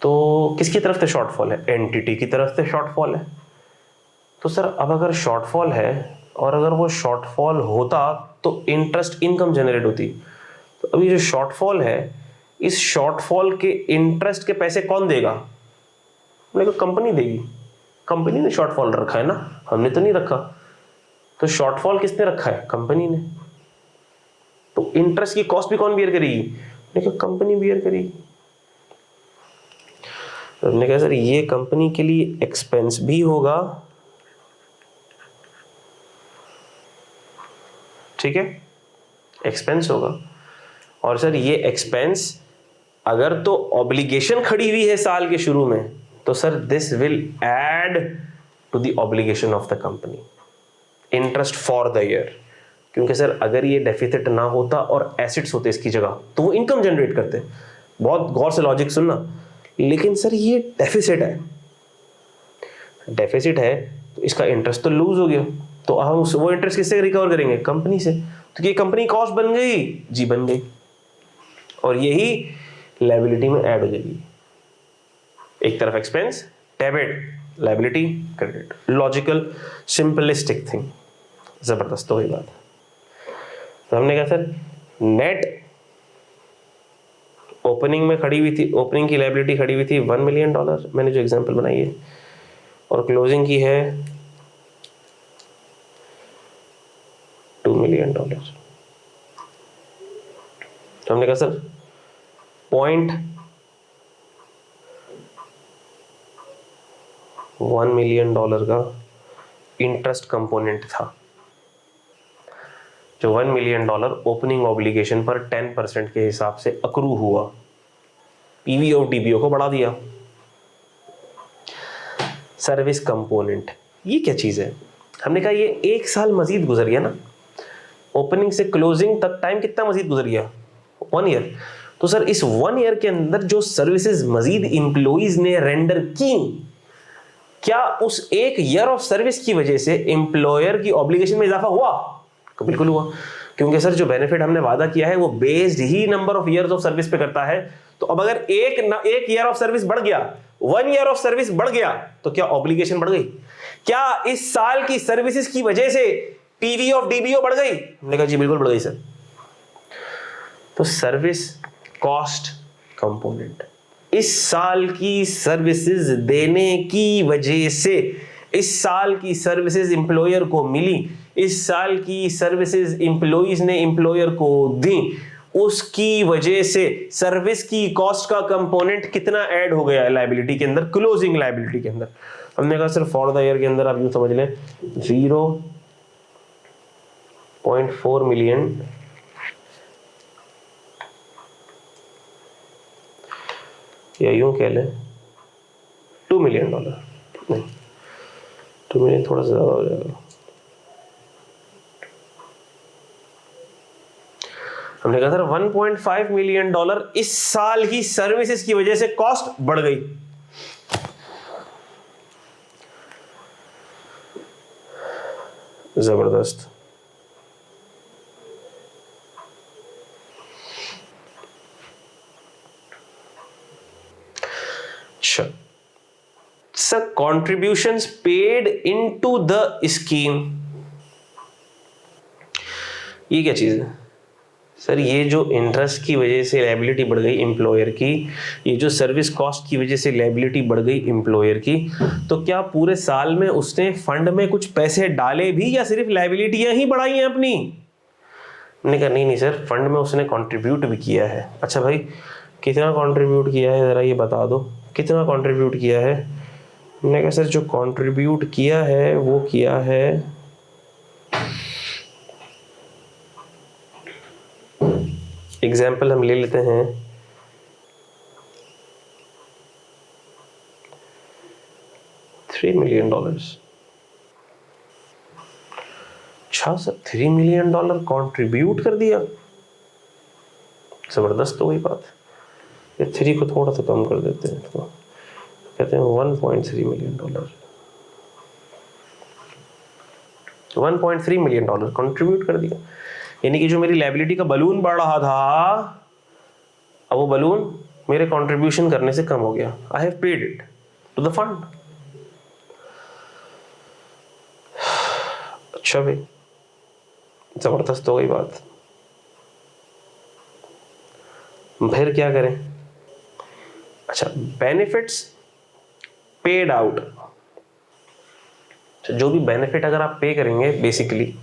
तो किसकी तरफ से शॉर्टफॉल है? एंटिटी की तरफ से शॉर्टफॉल है। तो सर अब अगर शॉर्टफॉल है और अगर वो शॉर्टफॉल होता तो इंटरेस्ट इनकम जनरेट होती। तो अभी जो शॉर्टफॉल है, इस शॉर्टफॉल के इंटरेस्ट के पैसे कौन देगा? हमने कहा कंपनी देगी। कंपनी ने शॉर्टफॉल रखा है ना, हमने तो नहीं रखा। तो शॉर्टफॉल किसने रखा है? कंपनी ने। तो इंटरेस्ट की कॉस्ट भी कौन बियर करेगी? हमने कहा कंपनी बियर करेगी। तो हमने कहा सर ये कंपनी के लिए एक्सपेंस भी होगा, ठीक है, एक्सपेंस होगा। और सर ये एक्सपेंस अगर तो ऑब्लिगेशन खड़ी हुई है साल के शुरू में, तो sir this will add to the obligation of the company, interest for the year. क्योंकि सर अगर ये डेफिसिट ना होता और एसेट्स होते इसकी जगह, तो वो इनकम जनरेट करते। बहुत गौर से लॉजिक सुनना। लेकिन सर ये डेफिसिट है, डेफिसिट है तो इसका इंटरेस्ट तो लूज हो गया, तो हम वो इंटरेस्ट किससे रिकवर करेंगे? कंपनी से। तो ये कंपनी कॉस्ट बन गई जी, बन गई, और यही लायबिलिटी में ऐड हो जाएगी। एक तरफ expense debit, liability credit, logical simplistic thing, जबरदस्त हो गई बात। तो हमने कहा सर नेट ओपनिंग में खड़ी हुई थी, ओपनिंग की लायबिलिटी खड़ी हुई थी $1 मिलियन, मैंने जो एग्जांपल बनाई है, और क्लोजिंग की है $2 मिलियन। तो हमने कहा सर $0.1 मिलियन का इंटरेस्ट कंपोनेंट था, जो $1 मिलियन ओपनिंग ऑब्लिगेशन पर 10% के हिसाब से अक्रू हुआ, पीवी और डीबीओ को बढ़ा दिया। सर्विस कंपोनेंट, ये क्या चीज़ है? हमने कहा ये 1 साल मजीद गुजर गया ना, ओपनिंग से क्लोजिंग तक टाइम कितना मजीद गुजर गया? 1 ईयर। तो सर इस 1 ईयर के अंदर जो सर्विसेज मजीद इंप्लॉइज ने रेंडर की, क्या उस 1 ईयर ऑफ सर्विस की वजह से एम्प्लॉयर की ऑब्लिगेशन में इजाफा हुआ? बिल्कुल हुआ, क्योंकि सर जो बेनिफिट हमने वादा किया है वो based he number of years of service पे करता है। तो अब अगर एक ईयर ऑफ सर्विस बढ़ गया, 1 ईयर ऑफ सर्विस बढ़ गया, तो क्या ऑब्लिगेशन बढ़ गई? क्या इस साल की सर्विसेज की वजह से पीवी ऑफ डीबीओ बढ़ गई? हमने कहा जी बिल्कुल बढ़ गई सर। तो सर्विस कॉस्ट कंपोनेंट, इस साल की सर्विसेज देने की वजह से, इस साल की सर्विसेज एम्प्लॉयर को मिली, इस साल की सर्विसेज एम्प्लॉइज ने एम्प्लॉयर को दी, उसकी वजह से सर्विस की कॉस्ट का कंपोनेंट कितना ऐड हो गया है लायबिलिटी के अंदर, क्लोजिंग लायबिलिटी के अंदर। हमने कहा सिर्फ फॉर द ईयर के अंदर आप यूं समझ लें 0.4 मिलियन या यूं कह लें $2 मिलियन, नहीं 2 मिलियन थोड़ा सा ज्यादा हो जाएगा। हमने कहा सर $1.5 मिलियन इस साल की सर्विसेज की वजह से कॉस्ट बढ़ गई। जबरदस्त। अच्छा sir, contributions paid into the scheme, ये क्या चीज है सर? ये जो इंटरेस्ट की वजह से लायबिलिटी बढ़ गई एम्प्लॉयर की, ये जो सर्विस कॉस्ट की वजह से लायबिलिटी बढ़ गई एम्प्लॉयर की, तो क्या पूरे साल में उसने फंड में कुछ पैसे डाले भी या सिर्फ लायबिलिटियां ही बढ़ाई हैं अपनी? मैंने कहा नहीं सर, फंड में उसने कंट्रीब्यूट भी किया है। अच्छा भाई कितना कंट्रीब्यूट किया है ज़रा ये बता दो, कितना कंट्रीब्यूट किया है? मैंने कहा सर जो कंट्रीब्यूट किया है वो किया है एग्जाम्पल हम ले लेते हैं $3 मिलियन। अच्छा सर $3 मिलियन कंट्रीब्यूट कर दिया, जबरदस्त हो गई बात। ये 3 को थोड़ा सा कम कर देते हैं, तो कहते हैं $1.3 मिलियन। $1.3 मिलियन कंट्रीब्यूट कर दिया, यानी कि जो मेरी लायबिलिटी का बलून बढ़ रहा था, अब वो बलून मेरे कंट्रीब्यूशन करने से कम हो गया। I have paid it to the fund. अच्छा भाई जबरदस्त हो गई बात। फिर क्या करें? अच्छा बेनिफिट्स पेड आउट, जो भी बेनिफिट अगर आप पे करेंगे, बेसिकली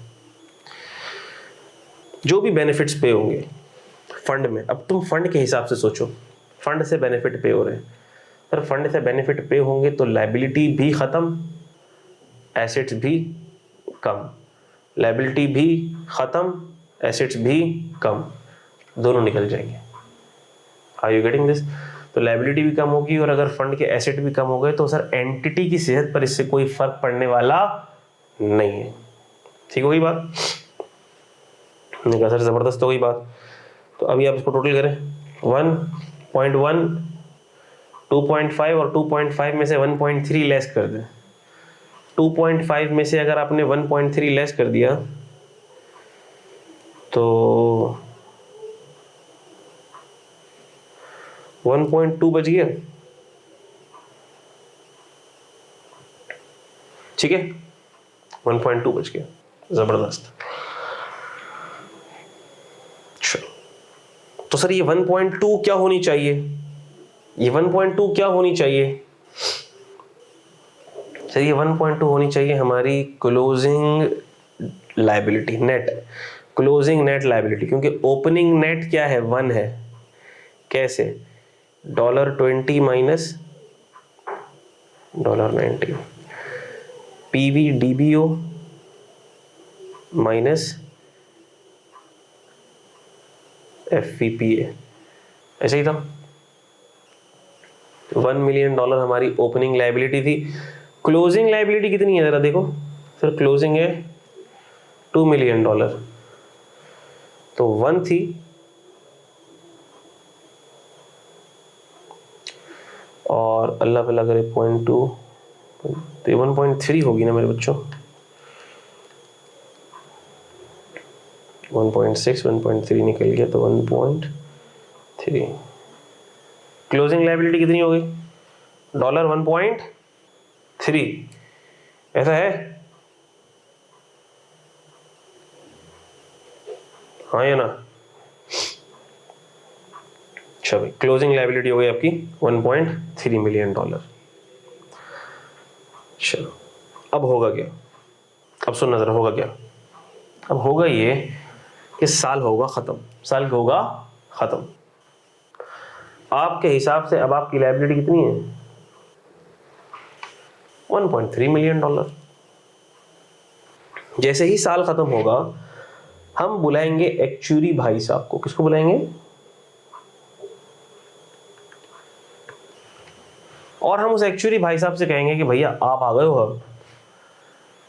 जो भी बेनिफिट्स पे होंगे फंड में, अब तुम फंड के हिसाब से सोचो, फंड से बेनिफिट पे हो रहे हैं, पर फंड से बेनिफिट पे होंगे तो लायबिलिटी भी खत्म, एसेट्स भी कम, लायबिलिटी भी खत्म, एसेट्स भी कम, दोनों निकल जाएंगे। Are you getting this? तो लायबिलिटी भी कम होगी और अगर फंड के एसेट भी कम हो गए तो सर एंटिटी की सेहत पर इससे कोई फर्क पड़ने वाला नहीं है। ठीक होगी बात? मैंने कहा सर जबरदस्त हो गई बात। तो अभी आप इसको टोटल करें, 1.1, 2.5 और 2.5 में से 1.3 लेस कर दें। 2.5 में से अगर आपने 1.3 लेस कर दिया तो 1.2 बच गया, ठीक है, 1.2 बच गया, जबरदस्त। तो सर ये 1.2 क्या होनी चाहिए, ये 1.2 क्या होनी चाहिए सर, ये 1.2 होनी चाहिए हमारी closing liability, net closing net liability, क्योंकि ओपनिंग नेट क्या है, 1 है। कैसे, $20 माइनस $90, पीवी डीबीओ माइनस एफवीपीए, ऐसे ही था। $1 मिलियन हमारी ओपनिंग लायबिलिटी थी। क्लोजिंग लायबिलिटी कितनी है जरा देखो सर, क्लोजिंग है $2 मिलियन, तो 1 थी, और अल्लाह भला करे 0.2, तो 1.3 होगी ना मेरे बच्चों, 1.6 1.3 निकल गया, तो 1.3। क्लोजिंग लायबिलिटी कितनी हो गई, $1.3, ऐसा है, हाँ या ना। अच्छा भाई, क्लोजिंग लायबिलिटी हो गई आपकी $1.3 मिलियन। चलो अब होगा क्या, अब सुनना जरा, होगा क्या, अब होगा ये कि साल होगा खत्म, साल होगा खत्म। आपके हिसाब से अब आपकी लायबिलिटी कितनी है, $1.3 मिलियन। जैसे ही साल खत्म होगा, हम बुलाएंगे एक्चुअरी भाई साहब को। किसको बुलाएंगे, और हम उस एक्चुअरी भाई साहब से कहेंगे कि भैया आप आ गए हो,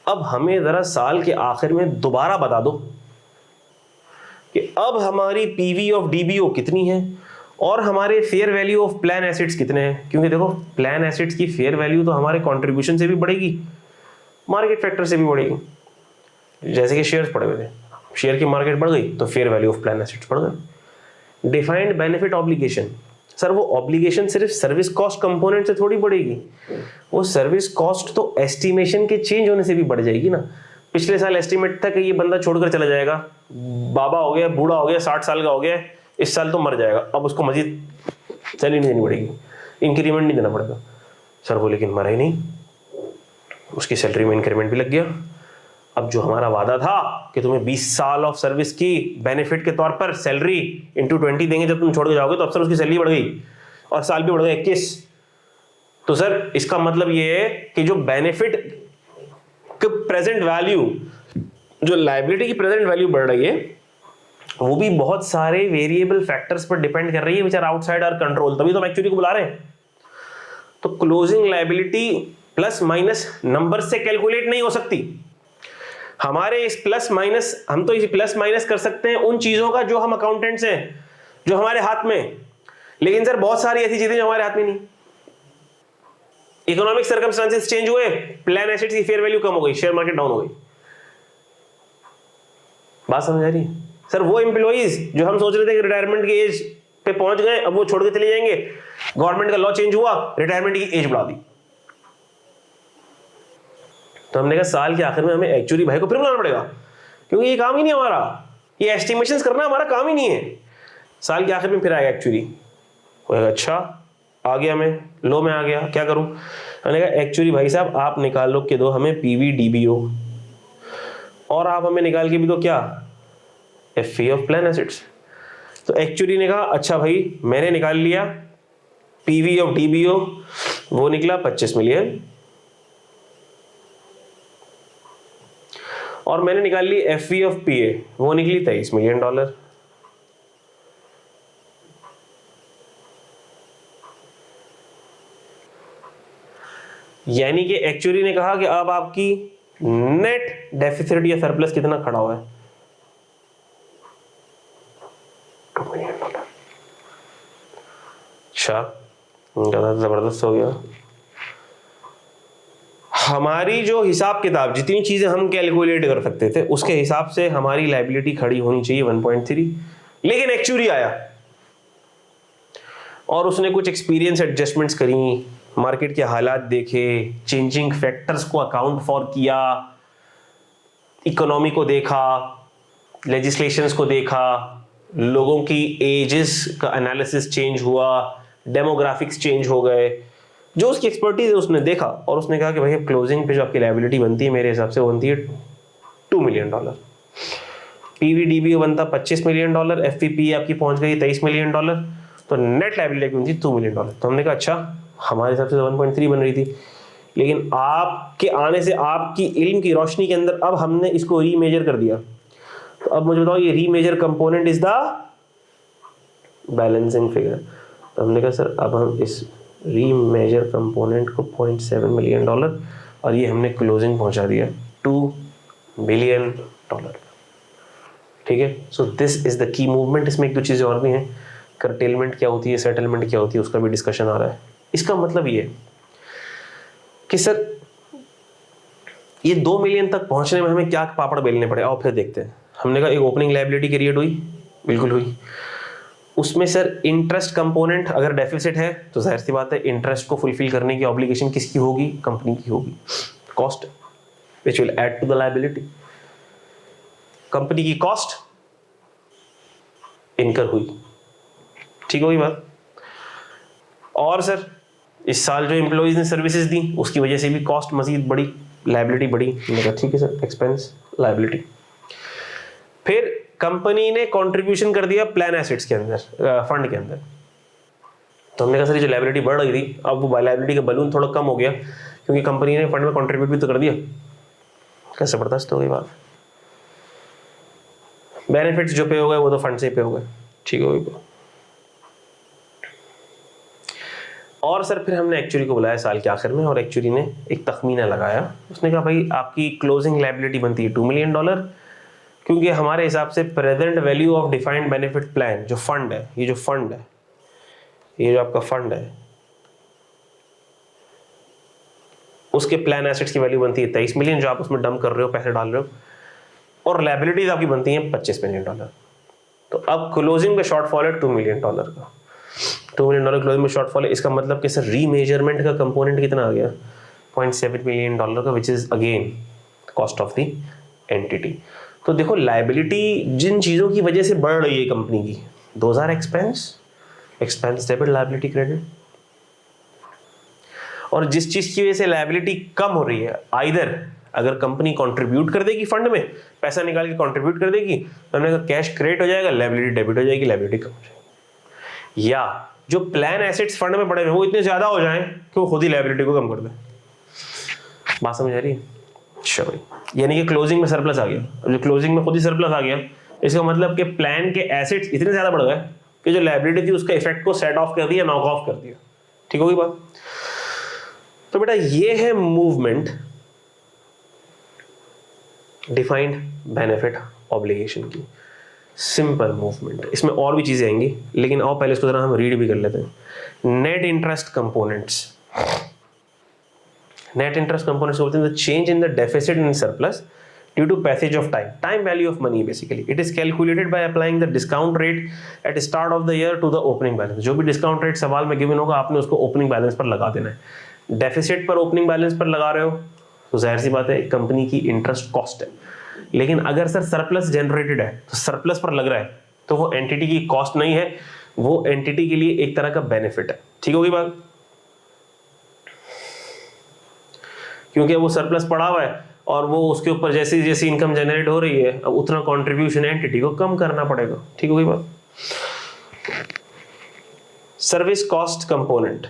अब हमें जरा साल के आखिर में दोबारा बता दो कि अब हमारी पीवी ऑफ डीबीओ कितनी है और हमारे fair value of plan assets कितने हैं। क्योंकि देखो, प्लान एसेट्स की फेयर वैल्यू तो हमारे कंट्रीब्यूशन से भी बढ़ेगी, मार्केट फैक्टर से भी बढ़ेगी। जैसे कि शेयर्स पड़े हुए थे, शेयर की मार्केट बढ़ गई तो fair value of plan assets बढ़ गए। डिफाइंड बेनिफिट ऑब्लिगेशन, सर वो ऑब्लिगेशन सिर्फ सर्विस कॉस्ट कंपोनेंट से थोड़ी बढ़ेगी, वो सर्विस कॉस्ट तो एस्टिमेशन के चेंज होने से भी बढ़ जाएगी ना। पिछले साल एस्टिमेट था कि ये बंदा छोड़कर चला जाएगा, बाबा हो गया, बूढ़ा हो गया, 60 साल का हो गया, इस साल तो मर जाएगा, अब उसको मजीद सैलरी नहीं देनी पड़ेगी, इंक्रीमेंट नहीं देना पड़ेगा। सर वो लेकिन मरा ही नहीं, उसकी सैलरी में इंक्रीमेंट भी लग गया। अब जो हमारा वादा था कि तुम्हें 20 साल ऑफ सर्विस की बेनिफिट के तौर पर सैलरी इंटू 20 देंगे जब तुम छोड़ के जाओगे, तो अब सर उसकी सैलरी बढ़ गई और साल भी बढ़ गए 21। तो सर इसका मतलब ये है कि जो बेनिफिट की प्रेजेंट वैल्यू, जो लायबिलिटी की प्रेजेंट वैल्यू बढ़ रही है, वो भी बहुत सारे वेरिएबल फैक्टर्स पर डिपेंड कर रही है, which are outside our control. तभी तो हम एक्चुअली को बुला रहे हैं। तो closing liability plus minus number से कैलकुलेट नहीं हो सकती। हमारे इस प्लस माइनस, हम तो इस प्लस माइनस कर सकते हैं उन चीजों का जो हम अकाउंटेंट्स हैं, जो हमारे हाथ में, लेकिन सर बहुत सारी ऐसी चीजें जो हमारे हाथ में नहीं। इकोनॉमिक सर्कमस्टांसेस चेंज हुए, प्लान एसेट्स की फेयर वैल्यू कम हो गई, शेयर मार्केट डाउन हो गई। बात समझ आ रही है सर? वो एम्प्लॉइज जो हम सोच रहे थे कि रिटायरमेंट की एज पे पहुंच गए, अब वो छोड़ के चले जाएंगे, गवर्नमेंट का लॉ चेंज हुआ, रिटायरमेंट की एज बढ़ा दी। तो हमने कहा साल के आखिर में हमें एक्चुअली भाई को फिर बुलाना पड़ेगा, क्योंकि ये काम ही नहीं हमारा, ये एस्टिमेशंस करना हमारा काम ही नहीं है। साल के आखिर में फिर आएगा एक्चुअली, अच्छा आ गया, मैं लो में आ गया, क्या करूं? मैंने कहा एक्चुअली भाई साहब आप निकाल लो के दो हमें पीवी डीबीओ, और आप हमें निकाल के भी दो क्या, एफवी ऑफ प्लान एसेट्स। तो एक्चुअली ने कहा अच्छा भाई मैंने निकाल लिया पीवी ऑफ डीबीओ, वो निकला 25 मिलियन, और मैंने निकाल ली एफवी ऑफ पीए, वो निकली $23 मिलियन। यानी कि एक्चुअली ने कहा कि अब आपकी नेट डेफिसिट या सरप्लस कितना खड़ा हुआ है, $2 मिलियन। अच्छा, ज्यादा जबरदस्त हो गया। हमारी जो हिसाब किताब जितनी चीजें हम कैलकुलेट कर सकते थे उसके हिसाब से हमारी लायबिलिटी खड़ी होनी चाहिए 1.3, लेकिन एक्चुअली आया और उसने कुछ एक्सपीरियंस एडजस्टमेंट्स करी, मार्केट के हालात देखे, चेंजिंग फैक्टर्स को अकाउंट फॉर किया, इकोनॉमी को देखा, लेजिस्लेशंस को देखा, लोगों की एजेस का एनालिसिस चेंज हुआ, डेमोग्राफिक्स चेंज हो गए, जो उसकी एक्सपर्टीज है उसने देखा और उसने कहा कि भाई क्लोजिंग पे जो आपकी लायबिलिटी बनती है मेरे हिसाब से बनती है $2 मिलियन, पीवीडीबी बनता $25 मिलियन, एफपीपी आपकी पहुंच गई $23 मिलियन, तो नेट लायबिलिटी बनती $2 मिलियन। तो हमने कहा अच्छा, हमारे हिसाब से 1.3 बन रही थी, लेकिन आपके आने से आपकी इल्म की रोशनी के अंदर अब हमने इसको रीमेजर कर दिया। तो अब मुझे बताओ ये remeasure component is the balancing figure. तो हमने कहा सर अब हम इस रीमेजर कंपोनेंट को $0.7 मिलियन और ये हमने क्लोजिंग पहुंचा दिया $2 मिलियन। ठीक है, so this is the key movement. इसमें एक दो चीजें और भी हैं, करटेलमेंट क्या होती है, सेटलमेंट क्या होती है, उसका भी डिस्कशन आ रहा है। इसका मतलब ये कि सर ये 2 मिलियन तक पहुंचने में हमें क्या पापड़ बेलने पड़े, आओ फिर देखते हैं। हमने कहा एक ओपनिंग लायबिलिटी क्रिएट हुई, बिल्कुल हुई, उसमें सर इंटरेस्ट कंपोनेंट अगर डेफिसिट है तो जाहिर सी बात है इंटरेस्ट को फुलफिल करने की ऑब्लिगेशन किसकी होगी, कंपनी की होगी, cost which will add to the liability. Company की कॉस्ट इनकर हुई, ठीक होगी बात। और सर इस साल जो एम्प्लॉइज ने सर्विसेज दी उसकी वजह से भी कॉस्ट मजीद बढ़ी, लायबिलिटी बढ़ी। मैंने कहा ठीक है सर, एक्सपेंस लायबिलिटी। फिर कंपनी ने कंट्रीब्यूशन कर दिया प्लान एसेट्स के अंदर, फंड के अंदर। तो हमने कहा सर ये जो लायबिलिटी बढ़ रही थी अब वो लायबिलिटी का बलून थोड़ा कम हो गया क्योंकि कंपनी ने फंड में कंट्रीब्यूट भी तो कर दिया। कैसे बर्दाश्त हो गई बात, बेनिफिट्स जो पे हो गए वो तो फंड से पे हो गए, ठीक हो गई। और सर फिर हमने एक्चुअली को बुलाया साल के आखिर में और एक्चुअली ने एक तखमीना लगाया। उसने कहा भाई आपकी क्लोजिंग लायबिलिटी बनती है $2 मिलियन क्योंकि हमारे हिसाब से present value of defined benefit plan जो फंड है, ये जो फंड है, ये जो आपका फंड है उसके प्लान एसेट्स की वैल्यू बनती है $23 मिलियन जो आप उसमें डंप कर रहे हो, पैसे डाल रहे हो, और लायबिलिटीज आपकी बनती हैं $25 मिलियन। तो अब क्लोजिंग में शॉर्टफॉल है $2 मिलियन का, $2 मिलियन क्लोजिंग में शॉर्टफॉल है। इसका मतलब कि सर रीमेजरमेंट का कंपोनेंट कितना आ गया, $0.7 मिलियन का, which is again cost of the entity. तो देखो लायबिलिटी जिन चीजों की वजह से बढ़ रही है कंपनी की, those are expense debit, liability credit. और जिस चीज की वजह से लायबिलिटी कम हो रही है, आइदर अगर कंपनी कंट्रीब्यूट कर देगी फंड में, पैसा निकाल के कंट्रीब्यूट कर देगी तो हमने कहा कैश क्रेडिट हो जाएगा, लायबिलिटी डेबिट हो जाएगी, लायबिलिटी कम हो जाएगी। या जो प्लान एसेट्स फंड में पड़े हुए वो इतने ज्यादा हो जाएं कि वो खुद ही लायबिलिटी को कम कर दे। बात समझ आ रही है? चलो, यानी कि क्लोजिंग में सरप्लस आ गया। अब जो क्लोजिंग में खुद ही सरप्लस आ गया इसका मतलब कि प्लान के एसेट्स इतने ज्यादा बढ़ गए कि जो लायबिलिटी थी उसका इफेक्ट को सेट ऑफ कर दिया, नॉक ऑफ कर दिया, ठीक होगी बात। तो बेटा ये है मूवमेंट डिफाइंड बेनिफिट ऑब्लिगेशन की, सिंपल मूवमेंट। इसमें और भी चीजें आएंगी लेकिन आओ पहले इसको जरा हम रीड भी कर लेते हैं। Net interest components, net interest components बोलते हैं the change in the deficit and surplus due to passage of time, time value of money basically. It is calculated by applying the discount rate at start of the year to the opening balance. जो भी discount rate सवाल में given होगा आपने उसको opening balance पर लगा देना है। डेफिसिट पर ओपनिंग बैलेंस पर लगा रहे हो तो जाहिर सी बात है कंपनी की इंटरेस्ट कॉस्ट है, लेकिन अगर सर सरप्लस जनरेटेड है तो सरप्लस पर लग रहा है तो वो एंटिटी की कॉस्ट नहीं है, वो एंटिटी के लिए एक तरह का बेनिफिट है, ठीक होगी बात। क्योंकि वो सरप्लस पड़ा हुआ है और वो उसके ऊपर जैसी जैसी इनकम जनरेट हो रही है अब उतना कंट्रीब्यूशन एंटिटी को कम करना पड़ेगा, ठीक होगी बात। सर्विस कॉस्ट कंपोनेंट,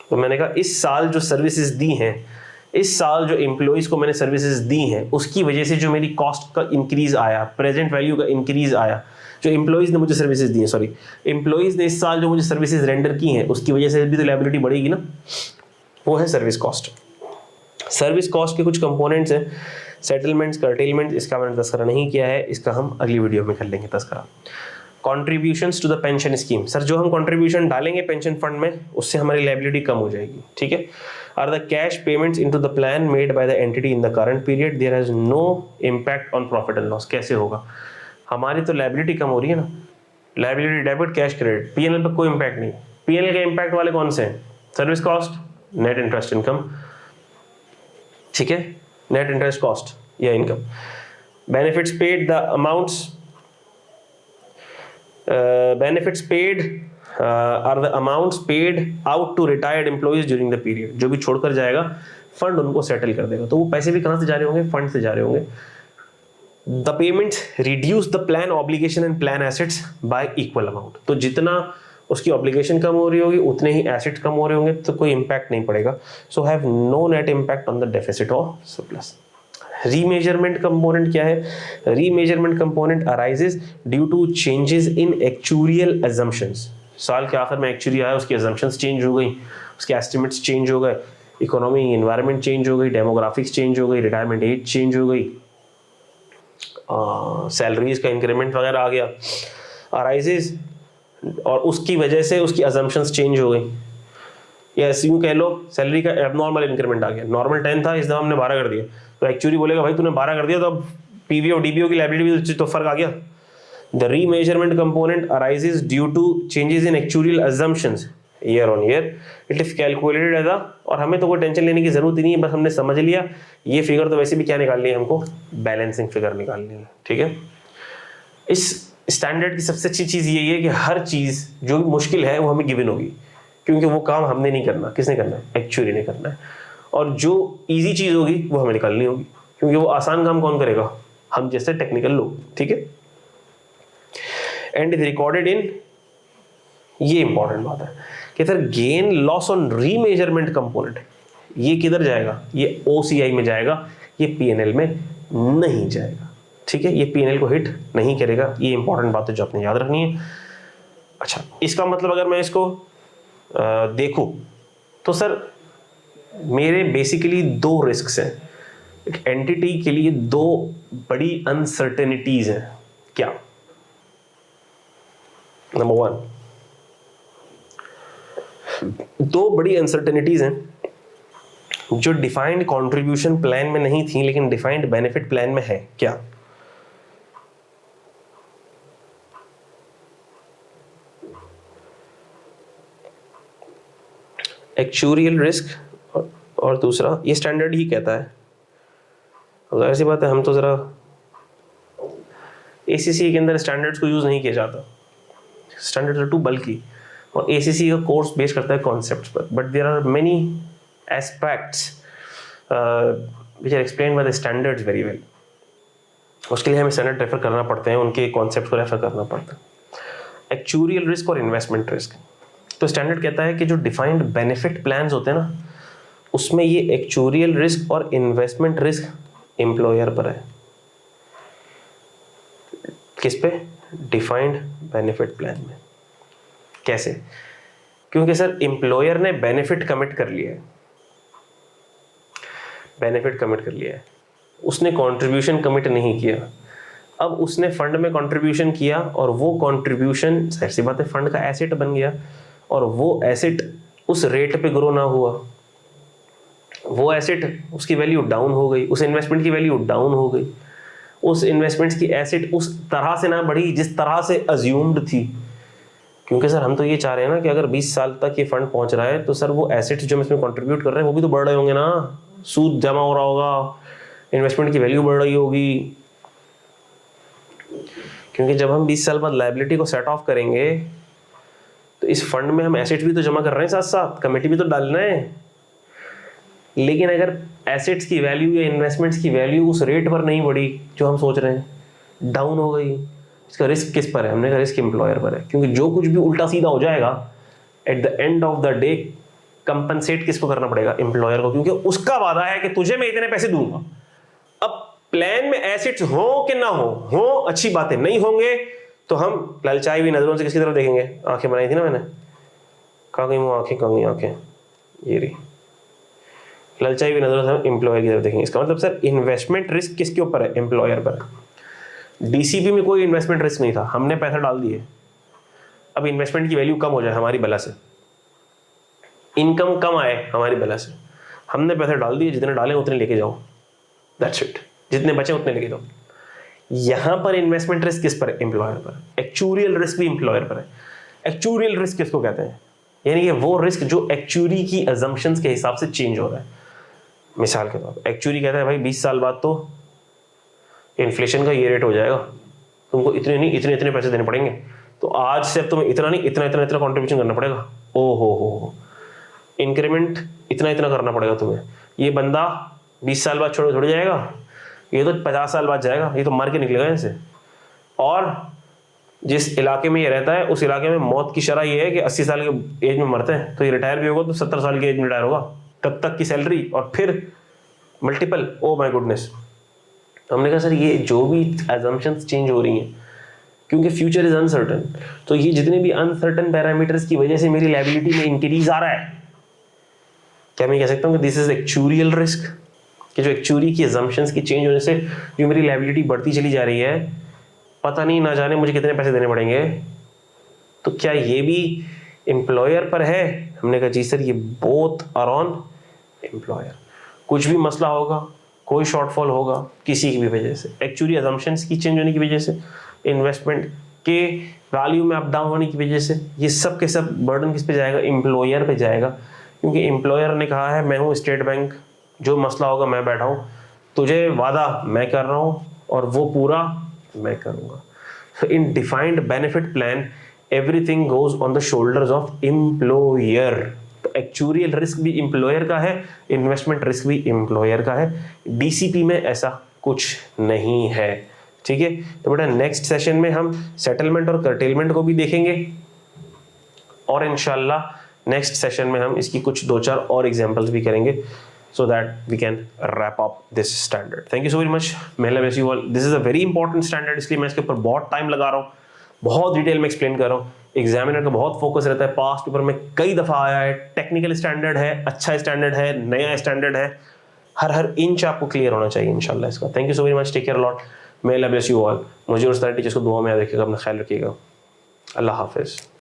तो मैंने कहा इस साल जो सर्विसेज दी हैं, इस साल जो एम्प्लॉइज को मैंने सर्विसेज दी हैं उसकी वजह से जो मेरी कॉस्ट का इंक्रीज आया, प्रेजेंट वैल्यू का इंक्रीज आया, जो एम्प्लॉइज ने मुझे सर्विसेज दी हैं, सॉरी एम्प्लॉइज ने इस साल जो मुझे सर्विसेज रेंडर की हैं उसकी वजह से भी तो लायबिलिटी बढ़ेगी ना, वो है सर्विस कॉस्ट। सर्विस कॉस्ट के कुछ कंपोनेंट्स हैं, सेटलमेंट्स, कर्टेलमेंट्स, इसका मैंने तस्करा नहीं किया है, इसका हम अगली वीडियो में कर लेंगे तस्करा। Contributions to the pension scheme, sir जो हम कॉन्ट्रीब्यूशन डालेंगे पेंशन फंड में उससे हमारी लाइबिलिटी कम हो जाएगी, ठीक है। Are the cash payments into the plan made by the entity in the current period there has no impact on profit and loss. कैसे होगा, हमारी तो लाइबिलिटी कम हो रही है ना, liability debit cash credit, PNL पर कोई इम्पैक्ट नहीं। पीएनएल के इम्पैक्ट वाले कौन से हैं, service cost, net interest income, ठीक है, नेट इंटरेस्ट कॉस्ट या income. Benefits paid, the amounts benefits paid are the amounts paid out to retired employees during the period. जो भी छोड़कर जाएगा फंड उनको सेटल कर देगा, तो वो पैसे भी कहाँ से जा रहे होंगे, फंड से जा रहे होंगे। The payments reduce the plan obligation and plan assets y equal amount, तो जितना उसकी ऑब्लिगेशन कम हो रही होगी उतने ही एसेट्स कम हो रहे होंगे, तो कोई इंपैक्ट नहीं पड़ेगा। So have no net impact on the deficit और सरप्लस। रीमेजरमेंट कंपोनेंट क्या है, remeasurement component arises due to changes in actuarial assumptions. साल के आखिर में एक्चुरी आया, उसकी अजम्पशंस चेंज हो गई, उसके एस्टिमेट्स चेंज हो गए, इकोनॉमी एनवायरनमेंट चेंज हो गई, डेमोग्राफिक्स चेंज हो गई, रिटायरमेंट एज चेंज हो गई, सैलरीज का इंक्रीमेंट वगैरह आ गया, अराइजेस, और उसकी वजह से उसकी अजम्पशंस चेंज हो गई। या यूँ कह लो सैलरी का एबनॉर्मल इंक्रीमेंट आ गया, नॉर्मल 10 था, इस दफा हमने 12 कर दिया, तो एक्चुअली बोलेगा भाई तूने 12 कर दिया तो अब पीवी और डीबीओ की लायबिलिटी तो फर्क आ गया। The remeasurement component arises due to changes in actuarial assumptions year on year, it is calculated as a, और हमें तो कोई टेंशन लेने की जरूरत ही नहीं है, बस हमने समझ लिया ये फिगर तो वैसे भी क्या निकालनी है हमको, बैलेंसिंग फिगर निकालनी है, ठीक है। इस स्टैंडर्ड की सबसे अच्छी चीज़ यही है कि हर चीज़ जो भी मुश्किल है वो हमें गिवन होगी, क्योंकि वो काम हमने नहीं करना, किसने करना है, एक्चुअली ने करना है, और जो इजी चीज़ होगी वो हमें निकालनी होगी, क्योंकि वो आसान काम कौन करेगा, हम जैसे टेक्निकल लोग, ठीक है। एंड इज रिकॉर्डेड इन, ये इंपॉर्टेंट बात है कि sir gain loss on remeasurement component ये किधर जाएगा, ये ओसीआई में जाएगा, ये पीएनएल में नहीं जाएगा, ठीक है, ये पीएनएल को हिट नहीं करेगा। ये इंपॉर्टेंट बात है जो आपने याद रखनी है। अच्छा, इसका मतलब अगर मैं इसको देखूं तो सर मेरे बेसिकली दो रिस्क्स हैं, एक एंटिटी के लिए दो बड़ी अनसर्टेनिटीज हैं। क्या, नंबर 1, दो बड़ी अनसर्टेनिटीज हैं जो डिफाइंड कंट्रीब्यूशन प्लान में नहीं थी लेकिन डिफाइंड बेनिफिट प्लान में है। क्या, एक्चुरियल रिस्क और दूसरा, ये स्टैंडर्ड ही कहता है, अगर ऐसी बात है हम तो ज़रा एसीसी के अंदर स्टैंडर्ड्स को यूज़ नहीं किया जाता, स्टैंडर्ड्स आर टू बल्कि, और एसीसी का कोर्स बेस करता है कॉन्सेप्ट्स पर, but there are many aspects which are explained by the standards very well. उसके लिए हमें स्टैंडर्ड रेफर करना पड़ते हैं, उनके कॉन्सेप्ट को रेफर करना पड़ता है। एक्चुरियल रिस्क और इन्वेस्टमेंट रिस्क, तो स्टैंडर्ड कहता है कि जो डिफाइंड बेनिफिट प्लान्स होते हैं ना, उसमें ये एक्चुरियल रिस्क और इन्वेस्टमेंट रिस्क एम्प्लॉयर पर है। किस पे, डिफाइंड बेनिफिट प्लान में। कैसे, क्योंकि सर एम्प्लॉयर ने बेनिफिट कमिट कर लिया है, बेनिफिट कमिट कर लिया है, उसने कंट्रीब्यूशन कमिट नहीं किया। अब उसने फंड में कंट्रीब्यूशन किया और वो कंट्रीब्यूशन जाहिर सी बात है फंड का एसेट बन गया, और वो एसेट उस रेट पे ग्रो ना हुआ, वो एसेट उसकी वैल्यू डाउन हो गई, उस इन्वेस्टमेंट की वैल्यू डाउन हो गई, उस इन्वेस्टमेंट्स की एसेट उस तरह से ना बढ़ी जिस तरह से अज्यूम्ड थी। क्योंकि सर हम तो ये चाह रहे हैं ना कि अगर 20 साल तक ये फंड पहुंच रहा है तो सर वो एसेट्स जो हम इसमें कंट्रीब्यूट कर रहे हैं वो भी तो बढ़ रहे होंगे ना, सूद जमा हो रहा होगा, इन्वेस्टमेंट की वैल्यू बढ़ रही होगी। क्योंकि जब हम 20 साल बाद लायबिलिटी को सेट ऑफ करेंगे तो इस फंड में हम एसेट्स भी तो जमा कर रहे हैं, साथ साथ कमेटी भी तो डालना है। लेकिन अगर एसेट्स की वैल्यू या इन्वेस्टमेंट्स की वैल्यू उस रेट पर नहीं बढ़ी जो हम सोच रहे हैं, डाउन हो गई, इसका रिस्क किस पर है, हमने कहा रिस्क एम्प्लॉयर पर है। क्योंकि जो कुछ भी उल्टा सीधा हो जाएगा at the end of the day compensate किसको करना पड़ेगा, एम्प्लॉयर को, क्योंकि उसका वादा है कि तुझे मैं इतने पैसे दूंगा। अब प्लान में एसेट्स हो कि ना हो अच्छी बातें, नहीं होंगे तो हम ललचाई हुई नजरों से किसकी तरफ देखेंगे, आंखें बनाई थी ना मैंने, कहाँ गई वो आंखें, कहाँ गई आंखें, ये रही, ललचाई हुई नजरों से हम एम्प्लॉयर की तरफ देखेंगे। इसका मतलब सर इन्वेस्टमेंट रिस्क किसके ऊपर है, एम्प्लॉयर पर। डीसीपी में कोई इन्वेस्टमेंट रिस्क नहीं था, हमने पैसा डाल दिए, अब इन्वेस्टमेंट की वैल्यू कम हो जाए हमारी बला से, इनकम कम आए हमारी बला से, हमने पैसे डाल दिए, जितने डाले उतने लेके जाओ, दैट्स इट, जितने बचे उतने लेके जाओ। यहां पर इन्वेस्टमेंट रिस्क किस पर? एम्प्लॉयर पर। एक्चुरियल रिस्क भी एम्प्लॉयर पर है। एक्चुरियल रिस्क किसको कहते हैं? यानी कि वो रिस्क जो एक्चुरी की अजम्पशंस के हिसाब से चेंज हो रहा है। मिसाल के तौर पर एक्चुरी कहता है भाई 20 साल बाद तो इन्फ्लेशन का ये रेट हो जाएगा, तुमको इतने नहीं इतने इतने पैसे देने पड़ेंगे, तो आज से अब तुम्हें इतना नहीं इतना इतना इतना कॉन्ट्रीब्यूशन करना पड़ेगा, ओ हो इंक्रीमेंट इतना इतना करना पड़ेगा तुम्हें। ये बंदा 20 साल बाद छोड़ जाएगा, ये तो 50 साल बाद जाएगा, ये तो मार के निकलेगा इनसे। और जिस इलाके में ये रहता है उस इलाके में मौत की शरह ये है कि 80 साल के एज में मरते हैं, तो ये रिटायर भी होगा तो 70 साल की एज में रिटायर होगा, तब तक की सैलरी और फिर मल्टीपल, ओ माय गुडनेस। हमने कहा सर ये जो भी एजम्पशंस चेंज हो रही हैं क्योंकि फ्यूचर इज अनसर्टन, तो ये जितने भी अनसर्टन पैरामीटर्स की वजह से मेरी लायबिलिटी में इंक्रीज आ रहा है, क्या मैं कह सकता हूँ कि दिस इज एक्चुरियल रिस्क, कि जो एक्चुरी की अजम्पशंस की चेंज होने से जो मेरी लायबिलिटी बढ़ती चली जा रही है, पता नहीं ना जाने मुझे कितने पैसे देने पड़ेंगे, तो क्या ये भी एम्प्लॉयर पर है? हमने कहा जी सर ये बोथ आर ऑन एम्प्लॉयर। कुछ भी मसला होगा, कोई शॉर्टफॉल होगा किसी की भी वजह से, एक्चुअली अजम्पशंस की चेंज होने की वजह से, इन्वेस्टमेंट के वैल्यू में अप डाउन होने की वजह से, ये सब के सब बर्डन किस पे जाएगा? एम्प्लॉयर पे जाएगा, क्योंकि एम्प्लॉयर ने कहा है मैं हूँ स्टेट बैंक, जो मसला होगा मैं बैठा हूँ, तुझे वादा मैं कर रहा हूँ और वो पूरा मैं करूँगा। So in defined benefit plan everything goes on the shoulders of employer। तो एक्चुरियल रिस्क भी एम्प्लॉयर का है, इन्वेस्टमेंट रिस्क भी एम्प्लॉयर का है। डीसीपी में ऐसा कुछ नहीं है, ठीक है। तो बेटा नेक्स्ट सेशन में हम सेटलमेंट और कर्टेलमेंट को भी देखेंगे और इंशाल्लाह नेक्स्ट सेशन में हम इसकी कुछ 2-4 और एग्जांपल्स भी करेंगे, so that we can wrap up this standard. Thank you so very much. May Allah bless you all. This is a very important standard, इसलिए मैं इसके ऊपर बहुत टाइम लगा रहा हूँ, बहुत डिटेल में एक्सप्लेन कर रहा हूँ। एग्जामिनर का बहुत फोकस रहता है, पास्ट पेपर में कई दफ़ा आया है, टेक्निकल स्टैंडर्ड है, अच्छा स्टैंडर्ड है, नया स्टैंडर्ड है, हर इंच आपको क्लियर होना चाहिए इंशाल्लाह इसका। Thank you so very much, take care lot, may Allah bless you all. मुझे और सारे टीचर्स को दुआ में याद रखिएगा, अपना ख्याल रखिएगा। अल्लाह हाफिज़।